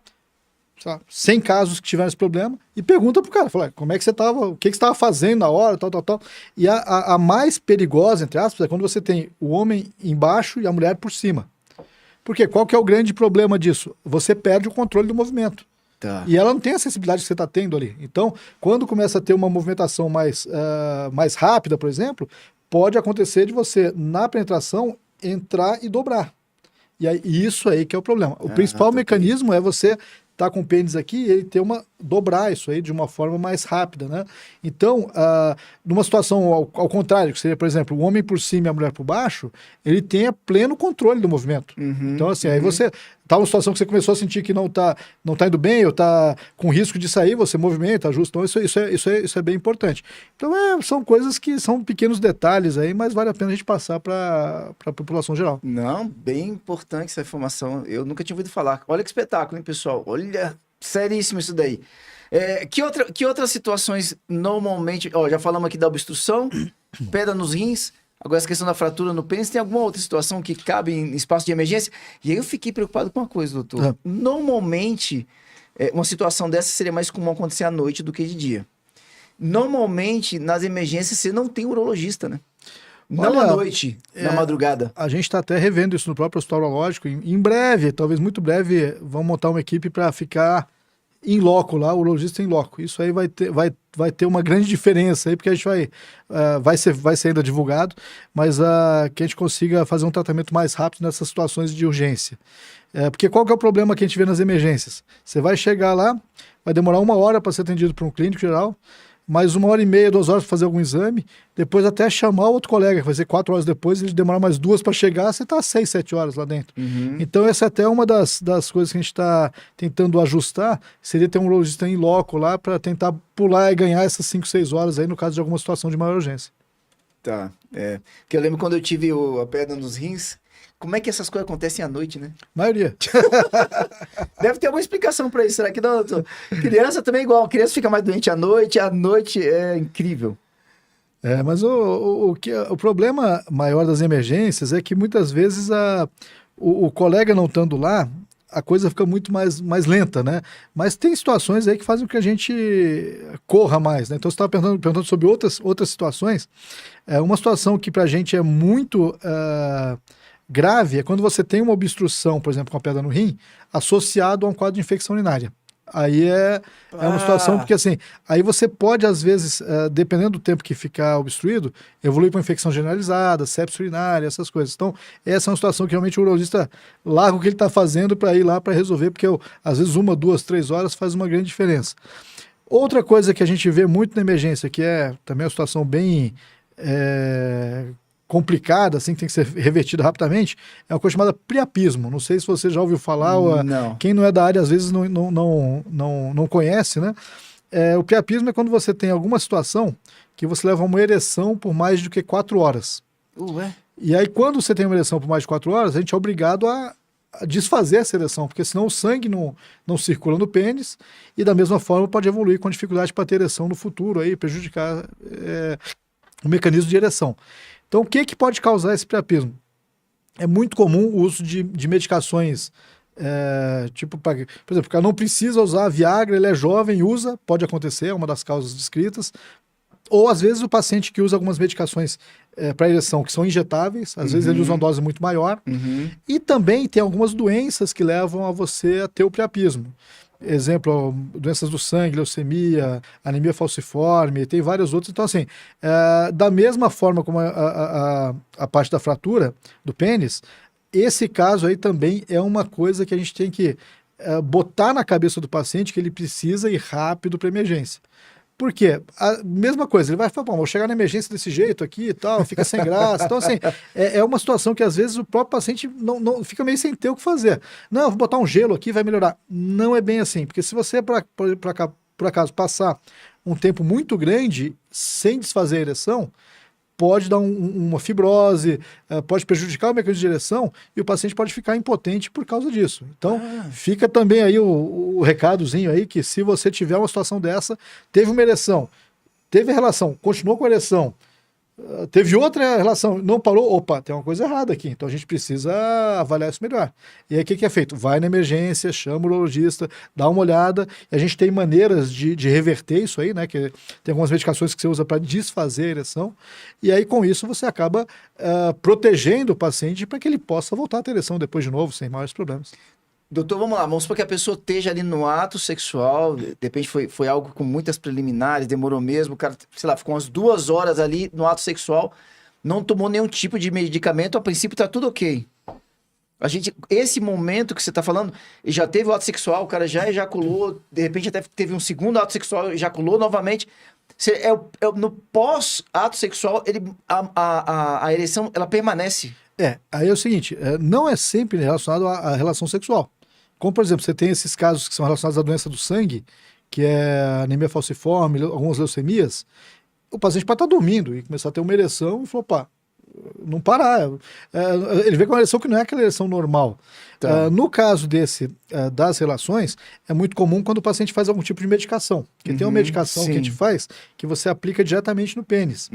sei lá, 100 casos que tiveram esse problema e pergunta pro cara, fala, como é que você estava, o que você estava fazendo na hora, tal. E a mais perigosa, entre aspas, é quando você tem o homem embaixo e a mulher por cima. Porque qual que é o grande problema disso? Você perde o controle do movimento. Tá. E ela não tem a sensibilidade que você está tendo ali. Então, quando começa a ter uma movimentação mais rápida, por exemplo, pode acontecer de você, na penetração, entrar e dobrar. E isso aí que é o problema. O principal mecanismo é você estar com o pênis aqui e ele dobrar isso aí de uma forma mais rápida, né? Então, numa situação ao contrário, que seria, por exemplo, o homem por cima e a mulher por baixo, ele tem pleno controle do movimento. Então, assim, aí você tá numa situação que você começou a sentir que não tá indo bem, ou tá com risco de sair, você movimenta, ajusta. Então, isso é bem importante. Então, são coisas que são pequenos detalhes aí, mas vale a pena a gente passar para a população geral. Não, bem importante essa informação. Eu nunca tinha ouvido falar. Olha que espetáculo, hein, pessoal? Olha, seríssimo isso daí. Que outras situações normalmente... Ó, já falamos aqui da obstrução, pedra nos rins. Agora, essa questão da fratura no pênis, tem alguma outra situação que cabe em espaço de emergência? E aí eu fiquei preocupado com uma coisa, doutor. Normalmente, uma situação dessa seria mais comum acontecer à noite do que de dia. Normalmente, nas emergências, você não tem urologista, né? Não à noite, na madrugada. A gente está até revendo isso no próprio hospital urológico. Em breve, talvez muito breve, vamos montar uma equipe para ficar em loco lá, o urologista em loco. Isso aí vai ter uma grande diferença aí, porque a gente vai ser ainda divulgado, mas que a gente consiga fazer um tratamento mais rápido nessas situações de urgência. Porque qual que é o problema que a gente vê nas emergências? Você vai chegar lá, vai demorar 1 hora para ser atendido por um clínico geral, mais 1h30, 2 horas para fazer algum exame, depois até chamar o outro colega, que vai ser 4 horas depois, ele demorar mais 2 para chegar, você está 6, 7 horas lá dentro. Então essa é até uma das coisas que a gente está tentando ajustar, seria ter um urologista em loco lá para tentar pular e ganhar essas 5, 6 horas aí no caso de alguma situação de maior urgência. Tá, porque eu lembro quando eu tive a pedra nos rins, como é que essas coisas acontecem à noite, né? Maioria. Deve ter alguma explicação para isso, será que não, doutor? Criança também é igual, criança fica mais doente à noite é incrível. Mas o problema maior das emergências é que muitas vezes o colega não estando lá, a coisa fica muito mais lenta, né? Mas tem situações aí que fazem com que a gente corra mais, né? Então você estava perguntando sobre outras situações. Uma situação que para a gente é muito grave é quando você tem uma obstrução, por exemplo, com a pedra no rim, associado a um quadro de infecção urinária. Aí é uma situação, porque assim, aí você pode, às vezes, dependendo do tempo que ficar obstruído, evoluir para uma infecção generalizada, sepsis urinária, essas coisas. Então, essa é uma situação que realmente o urologista larga o que ele está fazendo para ir lá para resolver, porque às vezes 1, 2, 3 horas faz uma grande diferença. Outra coisa que a gente vê muito na emergência, que é também uma situação bem complicada, assim, que tem que ser revertida rapidamente, é uma coisa chamada priapismo. Não sei se você já ouviu falar, ou quem não é da área às vezes não conhece, né? O priapismo é quando você tem alguma situação que você leva uma ereção por mais do que 4 horas. E aí, quando você tem uma ereção por mais de 4 horas, a gente é obrigado a desfazer essa ereção, porque senão o sangue não circula no pênis e da mesma forma pode evoluir com dificuldade para ter ereção no futuro, aí, prejudicar o mecanismo de ereção. Então, o que pode causar esse priapismo? É muito comum o uso de medicações, por exemplo, o cara não precisa usar Viagra, ele é jovem, usa, pode acontecer, é uma das causas descritas. Ou, às vezes, o paciente que usa algumas medicações para ereção, que são injetáveis, às vezes ele usa uma dose muito maior. E também tem algumas doenças que levam a você a ter o priapismo. exemplo, doenças do sangue, leucemia, anemia falciforme, tem vários outros. Então, assim, da mesma forma como a parte da fratura do pênis, esse caso aí também é uma coisa que a gente tem que botar na cabeça do paciente que ele precisa ir rápido para emergência. Por quê? A mesma coisa, ele vai falar, bom, vou chegar na emergência desse jeito aqui e tal, fica sem graça. Então, assim, é uma situação que às vezes o próprio paciente não fica meio sem ter o que fazer. Não, vou botar um gelo aqui, vai melhorar. Não é bem assim, porque se você, por acaso, passar um tempo muito grande sem desfazer a ereção, pode dar uma fibrose, pode prejudicar o mecanismo de ereção e o paciente pode ficar impotente por causa disso. Então, fica também aí o recadozinho aí que se você tiver uma situação dessa, teve uma ereção, teve relação, continuou com a ereção, teve outra relação, não parou, opa, tem uma coisa errada aqui, então a gente precisa avaliar isso melhor. E aí o que é feito? Vai na emergência, chama o urologista, dá uma olhada, e a gente tem maneiras de reverter isso aí, né, que tem algumas medicações que você usa para desfazer a ereção, e aí com isso você acaba protegendo o paciente para que ele possa voltar a ter ereção depois de novo, sem maiores problemas. Doutor, vamos lá, vamos supor que a pessoa esteja ali no ato sexual, de repente foi algo com muitas preliminares, demorou mesmo, o cara, sei lá, ficou umas 2 horas ali no ato sexual, não tomou nenhum tipo de medicamento, a princípio tá tudo ok. Esse momento que você tá falando, já teve o ato sexual, o cara já ejaculou, de repente até teve um segundo ato sexual, ejaculou novamente. No pós-ato sexual, a ereção, ela permanece. Aí é o seguinte, não é sempre relacionado à relação sexual. Como, por exemplo, você tem esses casos que são relacionados à doença do sangue, que é anemia falciforme, algumas leucemias, o paciente pode estar dormindo e começar a ter uma ereção e falou, opa, não parar. Ele vê com uma ereção que não é aquela ereção normal. Tá. No caso das relações, é muito comum quando o paciente faz algum tipo de medicação. Porque tem uma medicação que a gente faz que você aplica diretamente no pênis.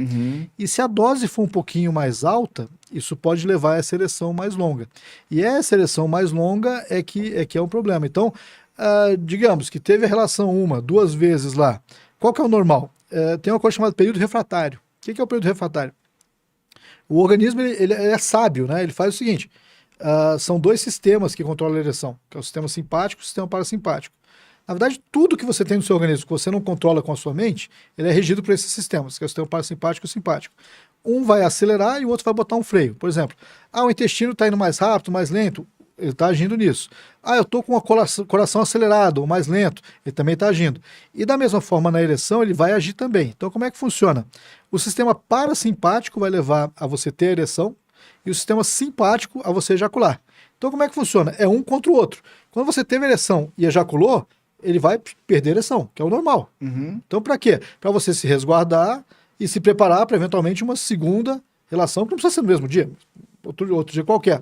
E se a dose for um pouquinho mais alta, isso pode levar a essa ereção mais longa. E essa ereção mais longa é que é um problema. Então, digamos que teve a relação 1, 2 vezes lá. Qual que é o normal? Tem uma coisa chamada período refratário. O que é o período refratário? O organismo ele é sábio, né? Ele faz o seguinte, são 2 sistemas que controlam a ereção, que é o sistema simpático e o sistema parasimpático. Na verdade, tudo que você tem no seu organismo que você não controla com a sua mente, ele é regido por esses sistemas, que é o sistema parasimpático e o simpático. Um vai acelerar e o outro vai botar um freio. Por exemplo, o intestino está indo mais rápido, mais lento, ele está agindo nisso. Eu estou com o coração acelerado ou mais lento, ele também está agindo. E da mesma forma na ereção ele vai agir também. Então como é que funciona? O sistema parasimpático vai levar a você ter ereção e o sistema simpático a você ejacular. Então como é que funciona? É um contra o outro. Quando você teve ereção e ejaculou, ele vai perder a ereção, que é o normal. Então para quê? Para você se resguardar e se preparar para eventualmente uma segunda relação, que não precisa ser no mesmo dia, outro dia qualquer.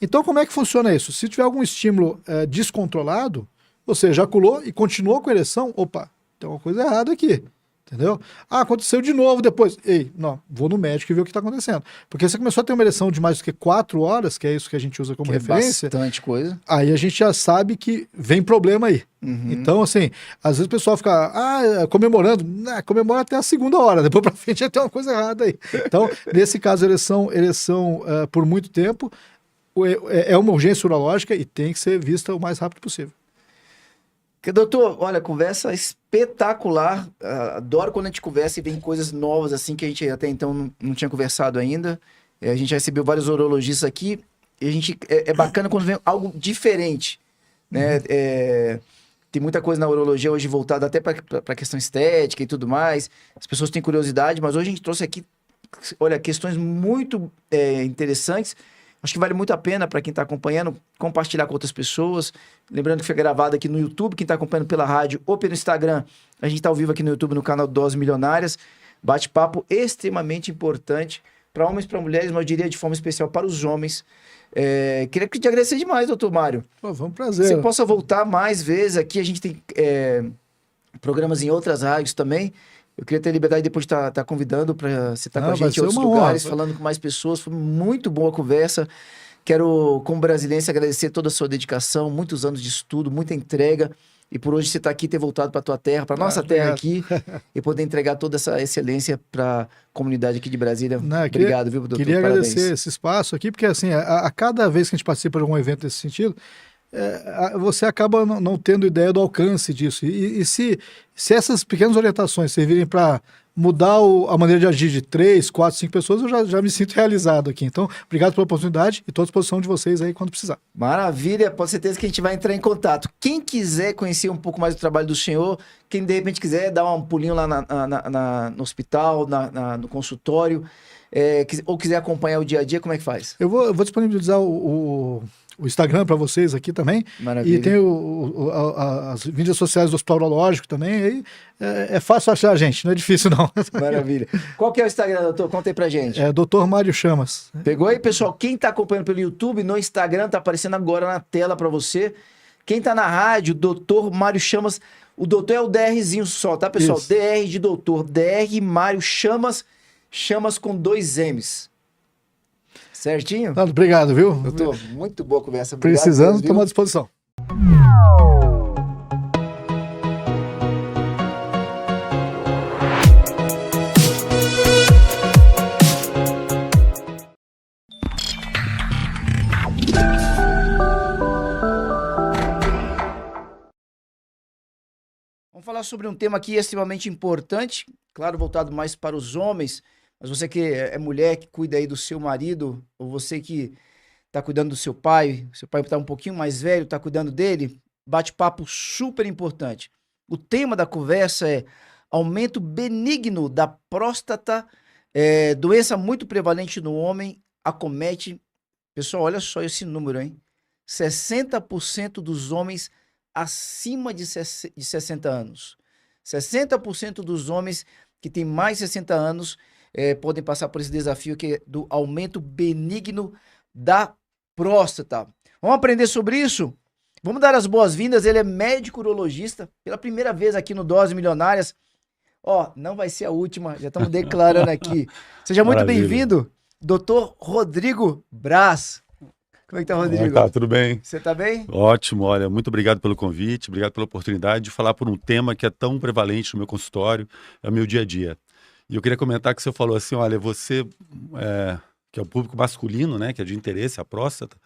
Então, como é que funciona isso? Se tiver algum estímulo descontrolado, você ejaculou e continuou com a ereção, opa, tem uma coisa errada aqui, entendeu? Aconteceu de novo depois. Ei, não, vou no médico e ver o que está acontecendo. Porque você começou a ter uma ereção de mais do que 4 horas, que é isso que a gente usa como referência. É bastante coisa. Aí a gente já sabe que vem problema aí. Então, assim, às vezes o pessoal fica comemorando, comemora até a 2ª hora, depois pra frente já tem uma coisa errada aí. Então, nesse caso, ereção por muito tempo, é uma urgência urológica e tem que ser vista o mais rápido possível. Doutor, olha, conversa espetacular. Adoro quando a gente conversa e vem coisas novas assim que a gente até então não tinha conversado ainda. A gente já recebeu vários urologistas aqui e é bacana quando vem algo diferente, né? Tem muita coisa na urologia hoje voltada até para a questão estética e tudo mais. As pessoas têm curiosidade, mas hoje a gente trouxe aqui, olha, questões muito interessantes. Acho que vale muito a pena para quem está acompanhando compartilhar com outras pessoas. Lembrando que foi gravado aqui no YouTube. Quem está acompanhando pela rádio ou pelo Instagram, a gente está ao vivo aqui no YouTube no canal Doses Milionárias. Bate-papo extremamente importante para homens e para mulheres, mas eu diria de forma especial para os homens. Queria te agradecer demais, doutor Mário. Foi um prazer. Você possa voltar mais vezes aqui. A gente tem programas em outras rádios também. Eu queria ter liberdade depois de estar convidando para você estar com a gente em outros lugares, falando com mais pessoas. Foi muito boa a conversa. Quero, como brasileiro, agradecer toda a sua dedicação, muitos anos de estudo, muita entrega. E por hoje você estar aqui, ter voltado para a tua terra, para a nossa terra aqui, e poder entregar toda essa excelência para a comunidade aqui de Brasília. Obrigado, viu, doutor? Queria agradecer esse espaço aqui, porque assim, a cada vez que a gente participa de algum evento desse sentido, você acaba não tendo ideia do alcance disso. E se essas pequenas orientações servirem para mudar a maneira de agir de 3, 4, 5 pessoas, eu já me sinto realizado aqui. Então, obrigado pela oportunidade e estou à disposição de vocês aí quando precisar. Maravilha, pode ter certeza que a gente vai entrar em contato. Quem quiser conhecer um pouco mais do trabalho do senhor, quem de repente quiser dar um pulinho lá no hospital, no consultório, ou quiser acompanhar o dia a dia, como é que faz? Eu vou disponibilizar o Instagram para vocês aqui também. Maravilha. E tem as mídias sociais do Hospital Urológico também. Aí é fácil achar a gente, não é difícil não. Maravilha. Qual que é o Instagram, doutor? Conta aí pra gente. Dr. Mário Chamas. Pegou aí, pessoal? Quem tá acompanhando pelo YouTube, no Instagram, tá aparecendo agora na tela pra você. Quem tá na rádio, Dr. Mário Chamas. O doutor é o DRzinho só, tá, pessoal? Isso. DR de doutor. DR Mário Chamas. Chamas com 2 M's. Certinho? Obrigado, viu? Doutor, muito boa a conversa. Obrigado, Precisando, Deus, viu? estamos à disposição. Vamos falar sobre um tema aqui extremamente importante, claro, voltado mais para os homens, mas você que é mulher, que cuida aí do seu marido, ou você que está cuidando do seu pai está um pouquinho mais velho, está cuidando dele, bate-papo super importante. O tema da conversa é aumento benigno da próstata, doença muito prevalente no homem, acomete, pessoal, olha só esse número, hein? 60% dos homens acima de 60 anos. 60% dos homens que têm mais de 60 anos podem passar por esse desafio que é do aumento benigno da próstata. Vamos aprender sobre isso? Vamos dar as boas-vindas. Ele é médico urologista, pela primeira vez aqui no Doses Milionárias. Ó, não vai ser a última, já estamos declarando aqui. Seja muito bem-vindo, Dr. Rodrigo Braz. Como é que tá, Rodrigo? Tá, tudo bem? Você tá bem? Ótimo, olha, muito obrigado pelo convite, obrigado pela oportunidade de falar por um tema que é tão prevalente no meu consultório, é o meu dia a dia. E eu queria comentar que você falou assim, olha, você, que é o público masculino, né, que é de interesse, a próstata,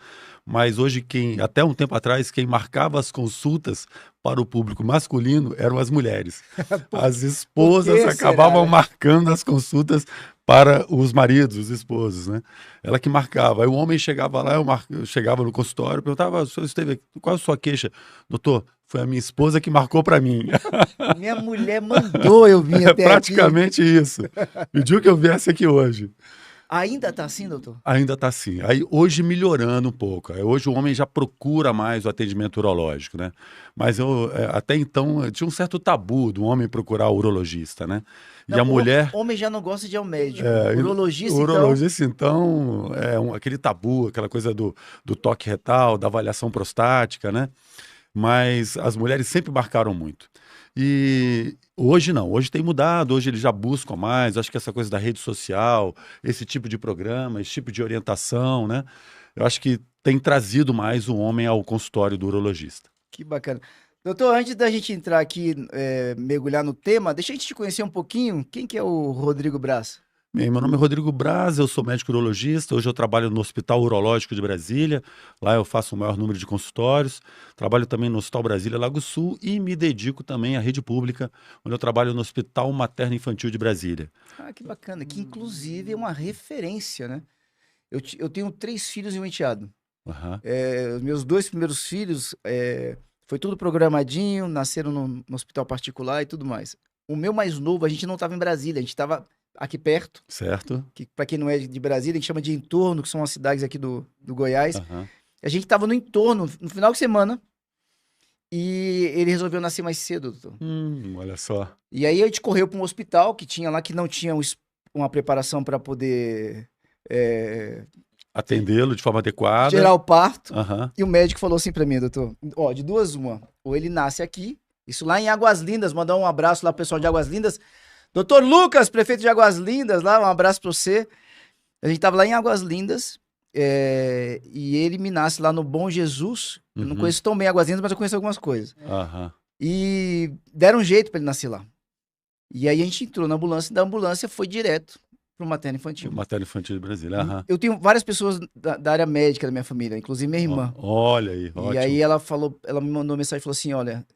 mas hoje até um tempo atrás, quem marcava as consultas para o público masculino eram as mulheres. As esposas acabavam marcando as consultas para os maridos, os esposos, né? Ela que marcava. Aí o homem chegava lá, eu chegava no consultório, perguntava, o senhor esteve aqui, qual é a sua queixa? Doutor, foi a minha esposa que marcou para mim. Minha mulher mandou eu vir até praticamente aqui. Isso. Pediu que eu viesse aqui hoje. Ainda tá assim, doutor? Ainda tá assim. Aí hoje melhorando um pouco. Hoje o homem já procura mais o atendimento urológico, né? Mas até então tinha um certo tabu do homem procurar o urologista, né? Não, e a mulher... O homem já não gosta de ir ao médico. O urologista, então, aquele tabu, aquela coisa do toque retal, da avaliação prostática, né? Mas as mulheres sempre marcaram muito. E hoje não, hoje tem mudado, hoje eles já buscam mais, acho que essa coisa da rede social, esse tipo de programa, esse tipo de orientação, né? Eu acho que tem trazido mais o homem ao consultório do urologista. Que bacana. Doutor, antes da gente entrar aqui, mergulhar no tema, deixa a gente te conhecer um pouquinho. Quem que é o Rodrigo Braz? Bem, meu nome é Rodrigo Braz, eu sou médico urologista, hoje eu trabalho no Hospital Urológico de Brasília, lá eu faço o maior número de consultórios, trabalho também no Hospital Brasília Lago Sul e me dedico também à rede pública, onde eu trabalho no Hospital Materno Infantil de Brasília. Ah, que bacana, que inclusive é uma referência, né? Eu tenho 3 filhos e um enteado. Uhum. Os meus 2 primeiros filhos, foi tudo programadinho, nasceram no hospital particular e tudo mais. O meu mais novo, a gente não estava em Brasília, a gente estava aqui perto. Certo. Que para quem não é de Brasília, a gente chama de entorno, que são as cidades aqui do Goiás. Uhum. A gente tava no entorno, no final de semana, e ele resolveu nascer mais cedo, doutor. Olha só. E aí a gente correu para um hospital que tinha lá, que não tinha uma preparação para poder atendê-lo de forma adequada. Gerar o parto. Uhum. E o médico falou assim para mim, doutor, ó, de 2 uma, ou ele nasce aqui, isso lá em Águas Lindas, mandar um abraço lá pro pessoal de Águas Lindas. Doutor Lucas, prefeito de Águas Lindas, lá, um abraço pra você. A gente tava lá em Águas Lindas, e ele me nasce lá no Bom Jesus. Eu não conheço tão bem Águas Lindas, mas eu conheço algumas coisas. E deram um jeito pra ele nascer lá. E aí a gente entrou na ambulância, e da ambulância foi direto para o materno-infantil. Materno-infantil de Brasília. Aham. Eu tenho várias pessoas da área médica da minha família, inclusive minha irmã. Olha aí, ótimo. E aí ela me mandou uma mensagem e falou assim, olha,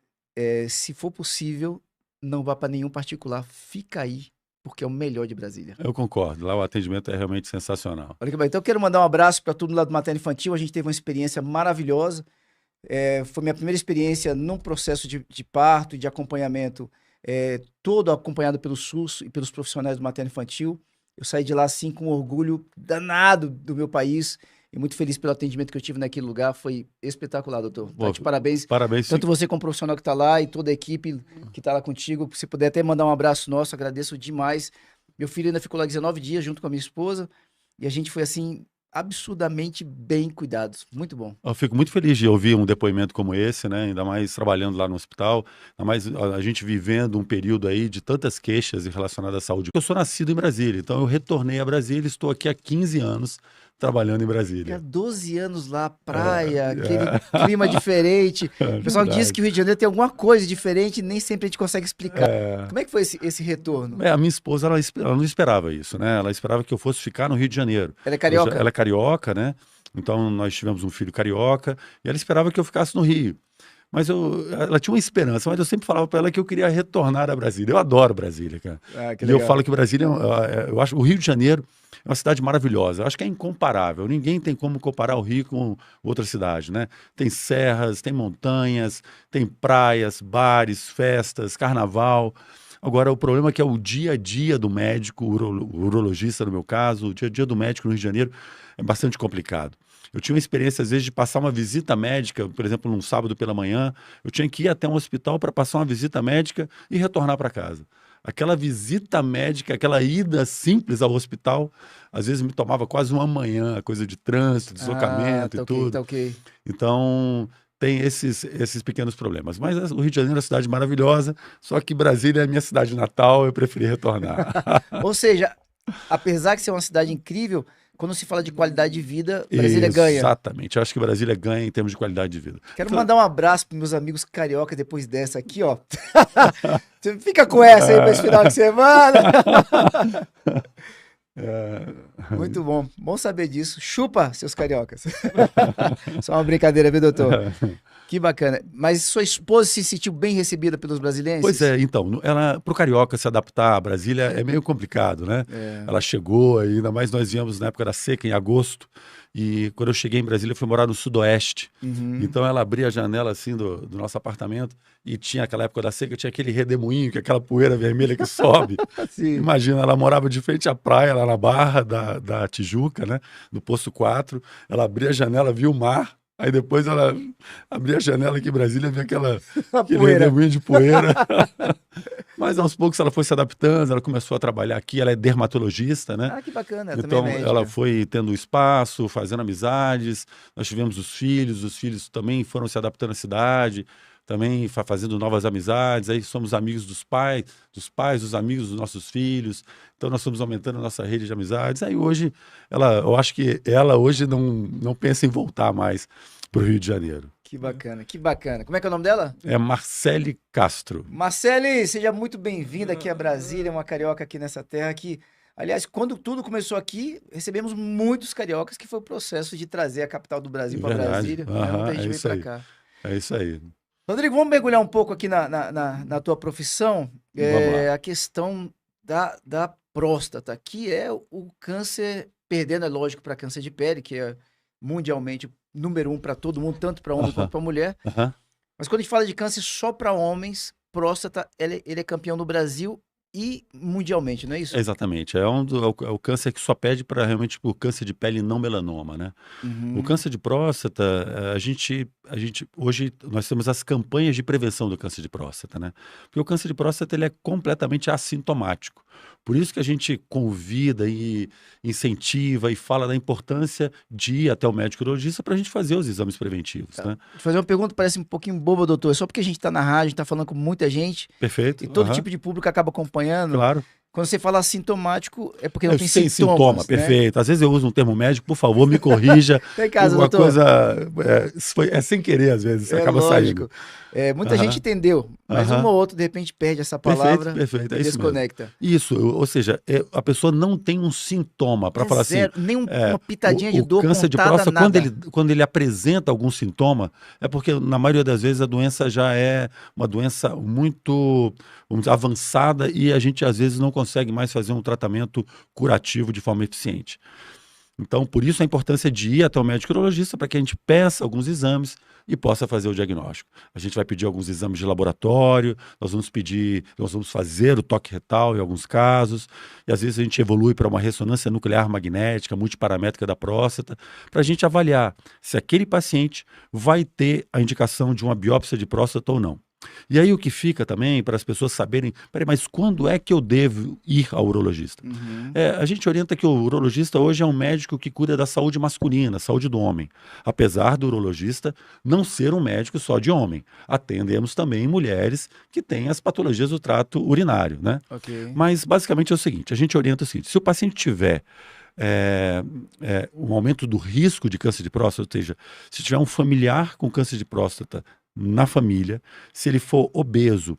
se for possível, não vá para nenhum particular, fica aí, porque é o melhor de Brasília. Eu concordo, lá o atendimento é realmente sensacional. Olha que bem. Então eu quero mandar um abraço para todo mundo lá do materno-infantil, a gente teve uma experiência maravilhosa. Foi minha primeira experiência num processo de parto e de acompanhamento, todo acompanhado pelo SUS e pelos profissionais do materno-infantil. Eu saí de lá, assim, com orgulho danado do meu país e muito feliz pelo atendimento que eu tive naquele lugar. Foi espetacular, doutor. Tá de parabéns. Parabéns. Tanto você como o profissional que está lá e toda a equipe que está lá contigo. Se puder até mandar um abraço nosso, agradeço demais. Meu filho ainda ficou lá 19 dias junto com a minha esposa e a gente foi, assim, absurdamente bem cuidados. Muito bom. Eu fico muito feliz de ouvir um depoimento como esse, né? Ainda mais trabalhando lá no hospital, ainda mais a gente vivendo um período aí de tantas queixas relacionadas à saúde. Eu sou nascido em Brasília, então eu retornei a Brasília e estou aqui há 15 anos trabalhando em Brasília. 12 anos lá, praia, aquele clima diferente. O pessoal diz que o Rio de Janeiro tem alguma coisa diferente e nem sempre a gente consegue explicar. Como é que foi esse retorno? A minha esposa, ela não esperava isso, né? Ela esperava que eu fosse ficar no Rio de Janeiro. Ela é carioca? Ela é carioca, né? Então nós tivemos um filho carioca e ela esperava que eu ficasse no Rio. Mas ela tinha uma esperança, mas eu sempre falava para ela que eu queria retornar a Brasília. Eu adoro Brasília, cara. Que e eu falo que Brasília, eu acho o Rio de Janeiro é uma cidade maravilhosa. Eu acho que é incomparável. Ninguém tem como comparar o Rio com outra cidade, né? Tem serras, tem montanhas, tem praias, bares, festas, carnaval. Agora, o problema é que é o dia a dia do médico, o urologista no meu caso, o dia a dia do médico no Rio de Janeiro é bastante complicado. Eu tinha uma experiência, às vezes, de passar uma visita médica, por exemplo, num sábado pela manhã, eu tinha que ir até um hospital para passar uma visita médica e retornar para casa. Aquela visita médica, aquela ida simples ao hospital, às vezes me tomava quase uma manhã, coisa de trânsito, deslocamento e tudo. Tá ok. Então, tem esses pequenos problemas. Mas o Rio de Janeiro é uma cidade maravilhosa, só que Brasília é a minha cidade natal, eu preferi retornar. Ou seja, apesar de ser uma cidade incrível, quando se fala de qualidade de vida, Brasília ganha. Exatamente. Eu acho que Brasília ganha em termos de qualidade de vida. Quero mandar um abraço para meus amigos carioca depois dessa aqui, ó. Você fica com essa aí para esse final de semana. Muito bom. Bom saber disso. Chupa, seus cariocas. Só uma brincadeira, viu, doutor? Que bacana. Mas sua esposa se sentiu bem recebida pelos brasileiros? Pois é, então, para o carioca se adaptar à Brasília é meio complicado, né? Ela chegou, ainda mais nós viemos na época da seca, em agosto, e quando eu cheguei em Brasília, eu fui morar no sudoeste. Então ela abria a janela assim do nosso apartamento e tinha aquela época da seca, tinha aquele redemoinho, que é aquela poeira vermelha que sobe. Imagina, ela morava de frente à praia, lá na Barra da Tijuca, né? No Poço 4. Ela abria a janela, via o mar. Aí depois ela abria a janela aqui em Brasília e via aquele redemoinho de poeira. Mas aos poucos ela foi se adaptando, ela começou a trabalhar aqui, ela é dermatologista, né? Ah, que bacana, ela então também é ela médica. foi tendo espaço, fazendo amizades, nós tivemos os filhos também foram se adaptando à cidade, também fazendo novas amizades, aí somos amigos dos pais, dos amigos dos nossos filhos, então nós fomos aumentando a nossa rede de amizades. Aí hoje, eu acho que ela hoje não pensa em voltar mais para o Rio de Janeiro. Que bacana, que bacana. Como é que é o nome dela? É Marcele Castro. Marcele, seja muito bem-vinda aqui a Brasília, uma carioca aqui nessa terra que, aliás, quando tudo começou aqui, recebemos muitos cariocas, que foi o processo de trazer a capital do Brasil para Brasília. Muita gente veio para cá. É isso aí. Rodrigo, vamos mergulhar um pouco aqui na tua profissão, a questão da próstata, que é o câncer, perdendo, é lógico, para câncer de pele, que é mundialmente número 1 para todo mundo, tanto para homem quanto para mulher. Mas quando a gente fala de câncer só para homens, próstata, ele é campeão no Brasil e mundialmente, não é isso? Exatamente. É o câncer que só pede para realmente o câncer de pele não melanoma, né? O câncer de próstata, hoje nós temos as campanhas de prevenção do câncer de próstata, né? Porque o câncer de próstata ele é completamente assintomático. Por isso que a gente convida e incentiva e fala da importância de ir até o médico urologista para a gente fazer os exames preventivos, né? Vou fazer uma pergunta, parece um pouquinho boba, doutor. É só porque a gente está na rádio, está falando com muita gente. Perfeito. E todo tipo de público acaba acompanhando. Claro. Quando você fala assintomático, é porque não tem sem sintomas, sintoma, né? Perfeito. Às vezes eu uso um termo médico, por favor, me corrija. Tem caso, uma doutor. coisa, é sem querer, às vezes, acaba lógico. saindo. Muita gente entendeu, Mas Aham. uma ou outra, de repente, perde essa palavra Perfeito, e é isso mesmo. desconecta. Isso, ou seja, a pessoa não tem um sintoma para falar assim. Zero, nem uma pitadinha de O dor câncer de contada, próstata, nada. quando ele apresenta algum sintoma, é porque, na maioria das vezes, a doença já é uma doença muito, vamos dizer, avançada e a gente, às vezes, não consegue mais fazer um tratamento curativo de forma eficiente. Então, por isso a importância de ir até o médico urologista para que a gente peça alguns exames e possa fazer o diagnóstico. A gente vai pedir alguns exames de laboratório, nós vamos fazer o toque retal em alguns casos, e às vezes a gente evolui para uma ressonância nuclear magnética, multiparamétrica da próstata, para a gente avaliar se aquele paciente vai ter a indicação de uma biópsia de próstata ou não. E aí o que fica também para as pessoas saberem, peraí, mas quando é que eu devo ir ao urologista? Uhum. A gente orienta que o urologista hoje é um médico que cuida da saúde masculina, saúde do homem. Apesar do urologista não ser um médico só de homem. Atendemos também mulheres que têm as patologias do trato urinário, né? Ok. Mas basicamente é o seguinte, a gente orienta o seguinte, se o paciente tiver um aumento do risco de câncer de próstata, ou seja, se tiver um familiar com câncer de próstata na família, se ele for obeso,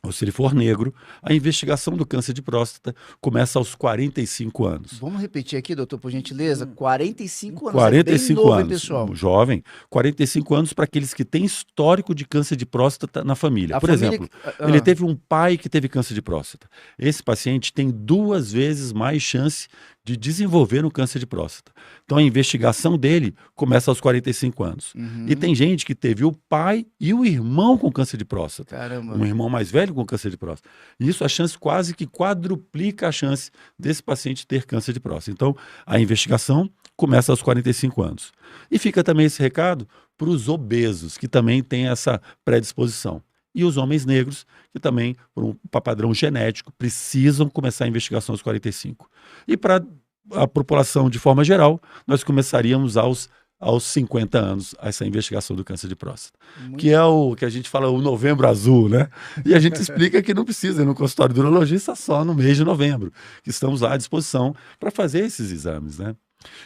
ou se ele for negro, a investigação do câncer de próstata começa aos 45 anos. Vamos repetir aqui, doutor, por gentileza? 45 anos, 45 é bem novo, hein, anos, pessoal? jovem, 45 anos para aqueles que têm histórico de câncer de próstata na família. A Por família exemplo, que- ele teve um pai que teve câncer de próstata. Esse paciente tem 2 vezes mais chance de desenvolver um câncer de próstata. Então a investigação dele começa aos 45 anos. Uhum. E tem gente que teve o pai e o irmão com câncer de próstata. Caramba. Um irmão mais velho com câncer de próstata. E isso a chance quase que quadruplica a chance desse paciente ter câncer de próstata. Então, a investigação começa aos 45 anos. E fica também esse recado para os obesos, que também têm essa predisposição. E os homens negros, que também, por um padrão genético, precisam começar a investigação aos 45. E para a população de forma geral, nós começaríamos aos 50 anos essa investigação do câncer de próstata. Muito Que é o que a gente fala o novembro azul, né? E a gente explica que não precisa ir no consultório do urologista só no mês de novembro, que estamos lá à disposição para fazer esses exames, né?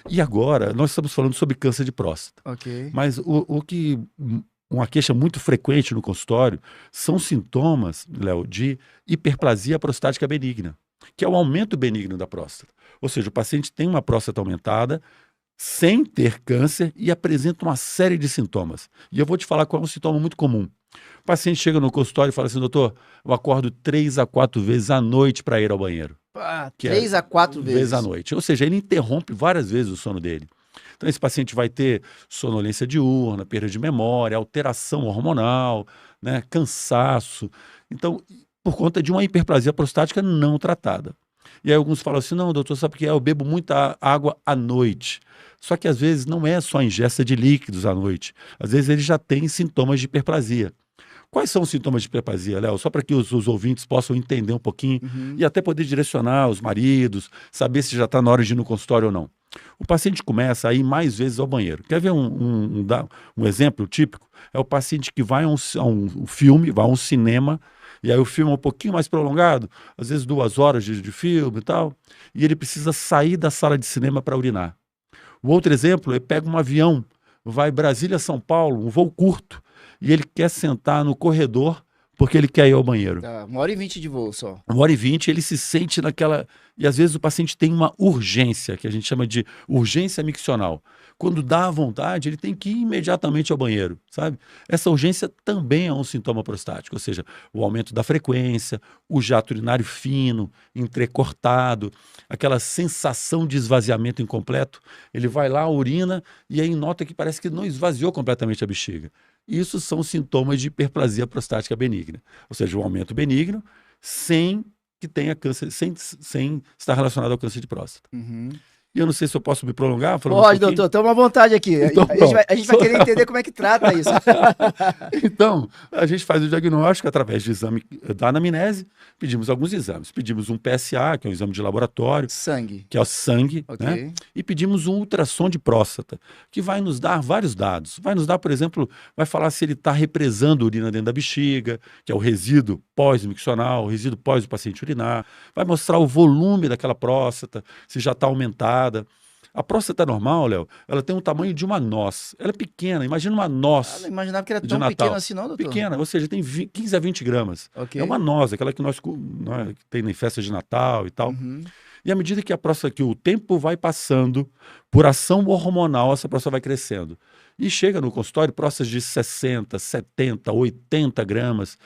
E agora, nós estamos falando sobre câncer de próstata, Ok. mas uma queixa muito frequente no consultório são sintomas, Léo, de hiperplasia prostática benigna, que é o aumento benigno da próstata. Ou seja, o paciente tem uma próstata aumentada, sem ter câncer e apresenta uma série de sintomas. E eu vou te falar qual é um sintoma muito comum. O paciente chega no consultório e fala assim, doutor, eu acordo 3 a 4 vezes à noite para ir ao banheiro. Que é 3 a 4 vezes. à noite. Ou seja, ele interrompe várias vezes o sono dele. Então esse paciente vai ter sonolência diurna, perda de memória, alteração hormonal, né, cansaço. Então, por conta de uma hiperplasia prostática não tratada. E aí alguns falam assim, não, doutor, sabe o que é? Eu bebo muita água à noite. Só que às vezes não é só a ingesta de líquidos à noite. Às vezes ele já tem sintomas de hiperplasia. Quais são os sintomas de hiperplasia, Léo? Só para que os ouvintes possam entender um pouquinho e até poder direcionar os maridos, saber se já está na hora de ir no consultório ou não. O paciente começa a ir mais vezes ao banheiro. Quer ver um exemplo típico? É o paciente que vai a um filme, vai a um cinema, e aí o filme é um pouquinho mais prolongado, às vezes 2 horas de filme e tal, e ele precisa sair da sala de cinema para urinar. O outro exemplo, ele pega um avião, vai Brasília-São Paulo, um voo curto, e ele quer sentar no corredor porque ele quer ir ao banheiro. Tá, 1h20 de voo só. 1h20, ele se sente naquela... E às vezes o paciente tem uma urgência, que a gente chama de urgência miccional. Quando dá a vontade, ele tem que ir imediatamente ao banheiro, sabe? Essa urgência também é um sintoma prostático, ou seja, o aumento da frequência, o jato urinário fino, entrecortado, aquela sensação de esvaziamento incompleto. Ele vai lá, urina, e aí nota que parece que não esvaziou completamente a bexiga. Isso são sintomas de hiperplasia prostática benigna, ou seja, um aumento benigno sem que tenha câncer, sem estar relacionado ao câncer de próstata. Uhum. E eu não sei se eu posso me prolongar. Falando Pode, um pouquinho. doutor, toma à vontade aqui. Então, a gente vai querer entender como é que trata isso. Então, a gente faz o diagnóstico através de exame da anamnese, pedimos alguns exames. Pedimos um PSA, que é um exame de laboratório, Sangue. que é o sangue, Ok. né? E pedimos um ultrassom de próstata, que vai nos dar vários dados. Vai nos dar, por exemplo, vai falar se ele está represando urina dentro da bexiga, que é o resíduo pós-miccional, o resíduo pós o paciente urinar. Vai mostrar o volume daquela próstata, se já está aumentada. A próstata normal, Léo, ela tem o tamanho de uma noz. Ela é pequena, imagina uma noz Não imaginava que era de tão Natal. pequeno assim, não, doutor? Pequena, ou seja, tem 15 a 20 gramas. Ok. É uma noz, aquela que que tem em festa de Natal e tal. Uhum. E à medida que que o tempo vai passando, por ação hormonal, essa próstata vai crescendo. E chega no consultório próstatas de 60, 70, 80 gramas.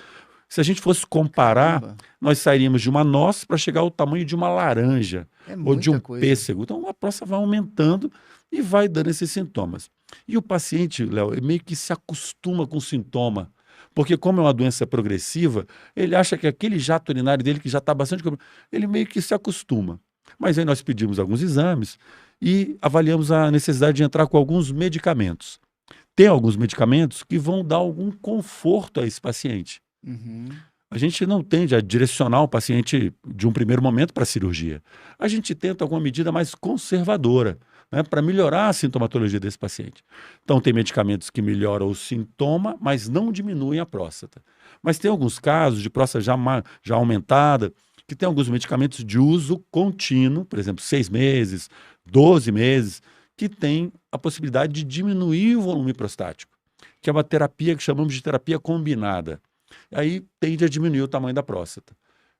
Se a gente fosse comparar, Caramba, nós sairíamos de uma noz para chegar ao tamanho de uma laranja é ou de um muita coisa. pêssego. Então a próstata vai aumentando e vai dando esses sintomas. E o paciente, Léo, meio que se acostuma com o sintoma. Porque como é uma doença progressiva, ele acha que aquele jato urinário dele, que já está bastante... Ele meio que se acostuma. Mas aí nós pedimos alguns exames e avaliamos a necessidade de entrar com alguns medicamentos. Tem alguns medicamentos que vão dar algum conforto a esse paciente. Uhum. A gente não tende a direcionar o paciente de um primeiro momento para a cirurgia. A gente tenta alguma medida mais conservadora, né, para melhorar a sintomatologia desse paciente. Então, tem medicamentos que melhoram o sintoma, mas não diminuem a próstata. Mas tem alguns casos de próstata já aumentada, que tem alguns medicamentos de uso contínuo, por exemplo, 6 meses, 12 meses, que tem a possibilidade de diminuir o volume prostático, que é uma terapia que chamamos de terapia combinada. Aí tende a diminuir o tamanho da próstata.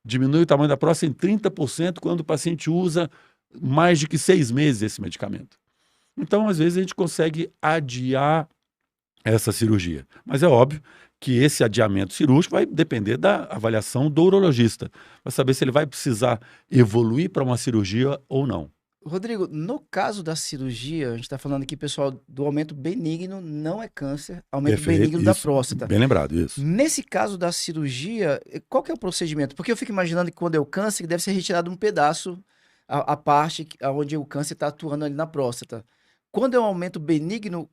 Diminui o tamanho da próstata em 30% quando o paciente usa mais de que 6 meses esse medicamento. Então, às vezes, a gente consegue adiar essa cirurgia. Mas é óbvio que esse adiamento cirúrgico vai depender da avaliação do urologista, para saber se ele vai precisar evoluir para uma cirurgia ou não. Rodrigo, no caso da cirurgia, a gente está falando aqui, pessoal, do aumento benigno, não é câncer, aumento benigno da isso. próstata. Bem lembrado, isso. Nesse caso da cirurgia, qual que é o procedimento? Porque eu fico imaginando que quando é o câncer, deve ser retirado um pedaço, a parte onde o câncer está atuando ali na próstata. Quando é um aumento benigno,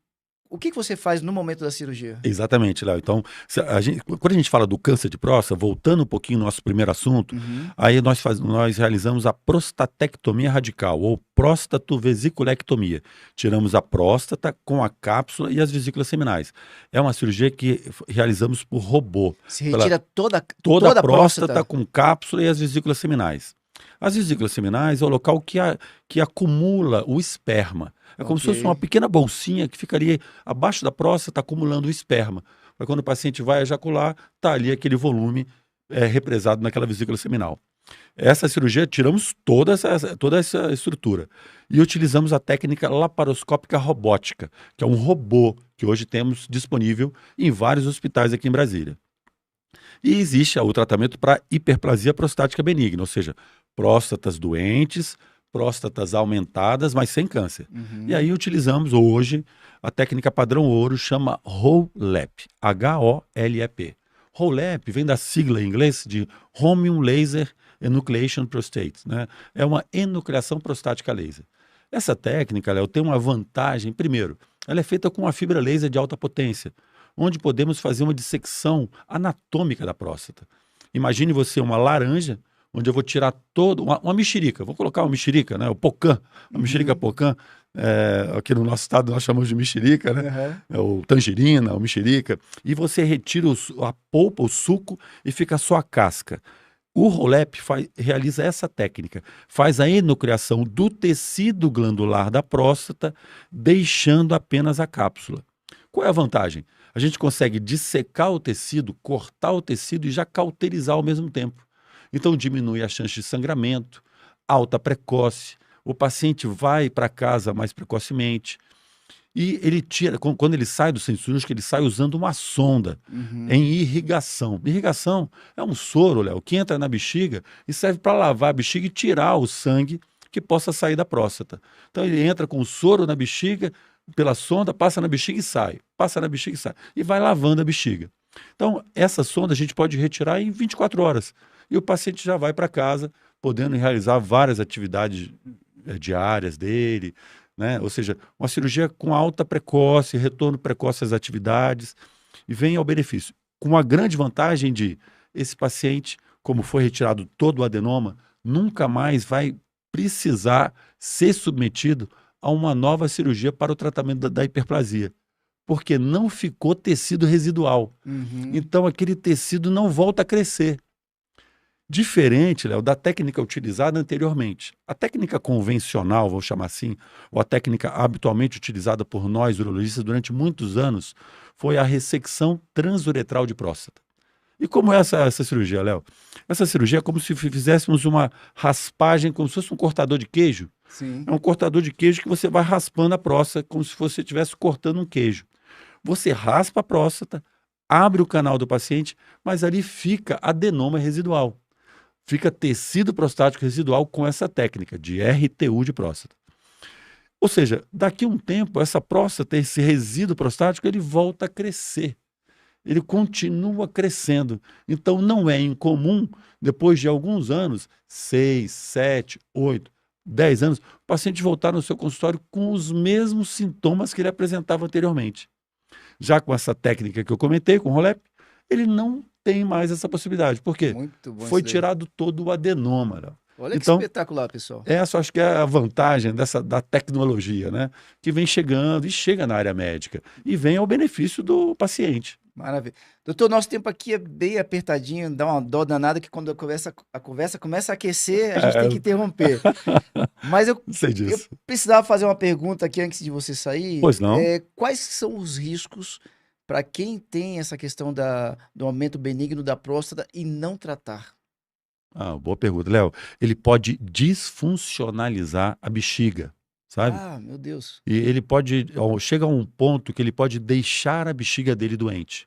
o que você faz no momento da cirurgia? Exatamente, Léo. Então, quando a gente fala do câncer de próstata, voltando um pouquinho ao nosso primeiro assunto, Uhum. aí nós realizamos a prostatectomia radical, ou prostatuvesiculectomia. Tiramos a próstata com a cápsula e as vesículas seminais. É uma cirurgia que realizamos por robô. Se retira toda a a próstata com cápsula e as vesículas seminais. As vesículas seminais é o local que acumula o esperma. É como se Ok. fosse uma pequena bolsinha que ficaria abaixo da próstata acumulando o esperma. Para quando o paciente vai ejacular, está ali aquele volume represado naquela vesícula seminal. Essa cirurgia, tiramos toda essa estrutura e utilizamos a técnica laparoscópica robótica, que é um robô que hoje temos disponível em vários hospitais aqui em Brasília. E existe o tratamento para hiperplasia prostática benigna, ou seja, próstatas doentes, próstatas aumentadas, mas sem câncer. Uhum. E aí utilizamos hoje a técnica padrão ouro, chama HOLEP, HOLEP. HOLEP vem da sigla em inglês de Holmium Laser Enucleation Prostate, né? É uma enucleação prostática laser. Essa técnica, Léo, tem uma vantagem. Primeiro, ela é feita com uma fibra laser de alta potência, onde podemos fazer uma dissecção anatômica da próstata. Imagine você uma laranja, onde eu vou tirar uma mexerica, vou colocar uma mexerica, né? O pocã, a mexerica pocã, aqui no nosso estado nós chamamos de mexerica, né? Uhum. É o tangerina, o mexerica, e você retira a polpa, o suco, e fica só a casca. O HOLEP realiza essa técnica, faz a enucleação do tecido glandular da próstata, deixando apenas a cápsula. Qual é a vantagem? A gente consegue dissecar o tecido, cortar o tecido e já cauterizar ao mesmo tempo. Então diminui a chance de sangramento, alta precoce, o paciente vai para casa mais precocemente e ele tira, quando ele sai do centro cirúrgico, ele sai usando uma sonda em irrigação. Irrigação é um soro, Léo, que entra na bexiga e serve para lavar a bexiga e tirar o sangue que possa sair da próstata. Então ele entra com o soro na bexiga, pela sonda, passa na bexiga e sai, passa na bexiga e sai, e vai lavando a bexiga. Então, essa sonda a gente pode retirar em 24 horas. E o paciente já vai para casa, podendo realizar várias atividades diárias dele, né? Ou seja, uma cirurgia com alta precoce, retorno precoce às atividades, e vem ao benefício. Com a grande vantagem de esse paciente, como foi retirado todo o adenoma, nunca mais vai precisar ser submetido a uma nova cirurgia para o tratamento da hiperplasia, porque não ficou tecido residual. Uhum. Então, aquele tecido não volta a crescer. Diferente, Léo, da técnica utilizada anteriormente. A técnica convencional, vou chamar assim, ou a técnica habitualmente utilizada por nós urologistas durante muitos anos, foi a ressecção transuretral de próstata. E como é essa cirurgia, Léo? Essa cirurgia é como se fizéssemos uma raspagem, como se fosse um cortador de queijo. Sim. É um cortador de queijo que você vai raspando a próstata, como se você estivesse cortando um queijo. Você raspa a próstata, abre o canal do paciente, mas ali fica adenoma residual. Fica tecido prostático residual com essa técnica de RTU de próstata. Ou seja, daqui a um tempo, essa próstata, esse resíduo prostático, ele volta a crescer. Ele continua crescendo. Então, não é incomum, depois de alguns anos, 6, 7, 8, 10 anos, o paciente voltar no seu consultório com os mesmos sintomas que ele apresentava anteriormente. Já com essa técnica que eu comentei, com o Rolep, ele não tem mais essa possibilidade. Por quê? Muito bom. Foi tirado todo o adenoma. Léo. Olha Então, que espetacular, pessoal. Essa acho que é a vantagem da tecnologia, né? Que vem chegando e chega na área médica e vem ao benefício do paciente. Maravilha. Doutor, nosso tempo aqui é bem apertadinho, dá uma dó danada que quando a conversa começa a aquecer, a gente tem que interromper. Mas eu Sei disso. precisava fazer uma pergunta aqui antes de você sair. Pois não. Quais são os riscos para quem tem essa questão do aumento benigno da próstata e não tratar? Boa pergunta, Léo. Ele pode disfuncionalizar a bexiga, sabe? Meu Deus. E ele pode, chega a um ponto que ele pode deixar a bexiga dele doente.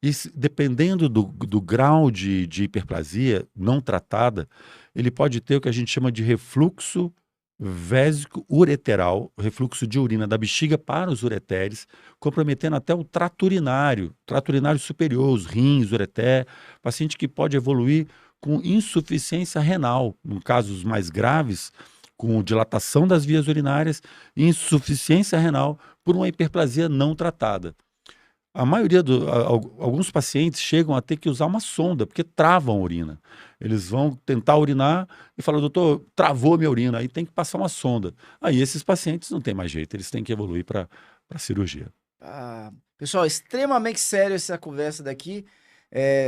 E dependendo do grau de hiperplasia não tratada, ele pode ter o que a gente chama de refluxo vésico ureteral, refluxo de urina da bexiga para os ureteres, comprometendo até o trato urinário superior, os rins, ureter, paciente que pode evoluir com insuficiência renal, em casos mais graves, com dilatação das vias urinárias e insuficiência renal por uma hiperplasia não tratada. A maioria alguns pacientes chegam a ter que usar uma sonda, porque travam a urina. Eles vão tentar urinar e falam, doutor, travou minha urina, aí tem que passar uma sonda. Aí esses pacientes não tem mais jeito, eles têm que evoluir para a cirurgia. Pessoal, extremamente sério essa conversa daqui.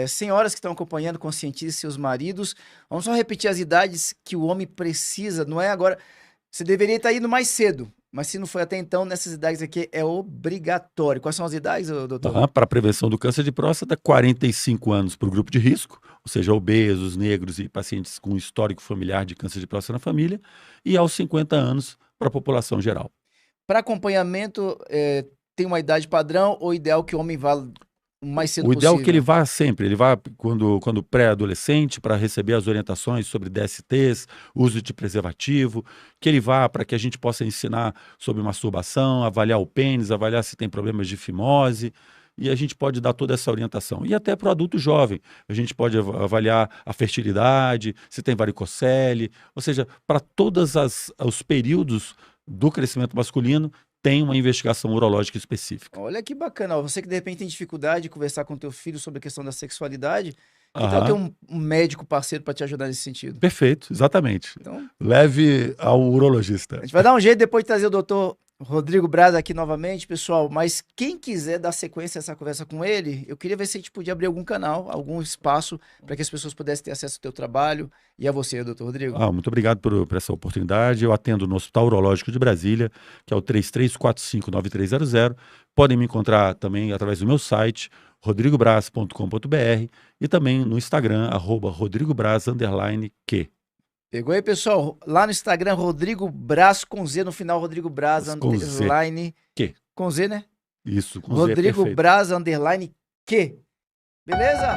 Senhoras que estão acompanhando, conscientizem seus maridos. Vamos só repetir as idades que o homem precisa, não é agora. Você deveria estar indo mais cedo, mas se não foi até então, nessas idades aqui é obrigatório. Quais são as idades, doutor? Para a prevenção do câncer de próstata, 45 anos para o grupo de risco, ou seja, obesos, negros e pacientes com histórico familiar de câncer de próstata na família, e aos 50 anos para a população geral. Para acompanhamento, tem uma idade padrão ou ideal que o homem vá o mais cedo possível? O ideal é que ele vá sempre, ele vá quando pré-adolescente para receber as orientações sobre DSTs, uso de preservativo, que ele vá para que a gente possa ensinar sobre masturbação, avaliar o pênis, avaliar se tem problemas de fimose, e a gente pode dar toda essa orientação. E até para o adulto jovem, a gente pode avaliar a fertilidade, se tem varicocele, ou seja, para todos os períodos do crescimento masculino, tem uma investigação urológica específica. Olha que bacana. Você que de repente tem dificuldade de conversar com teu filho sobre a questão da sexualidade, que tal ter um médico parceiro para te ajudar nesse sentido? Perfeito, exatamente. Então, leve ao urologista. A gente vai dar um jeito depois de trazer o doutor Rodrigo Braz aqui novamente, pessoal. Mas quem quiser dar sequência a essa conversa com ele, eu queria ver se a gente podia abrir algum canal, algum espaço para que as pessoas pudessem ter acesso ao teu trabalho e a você, doutor Rodrigo. Muito obrigado por essa oportunidade. Eu atendo no Hospital Urológico de Brasília, que é o 3345-9300. Podem me encontrar também através do meu site, rodrigobraz.com.br, e também no Instagram, @rodrigobraz_Q. Pegou aí, pessoal? Lá no Instagram, Rodrigo Braz, com Z no final, Rodrigo Braz, underline Q. Com Z, né? Isso, com Rodrigo Z, Braz, underline Q. Beleza?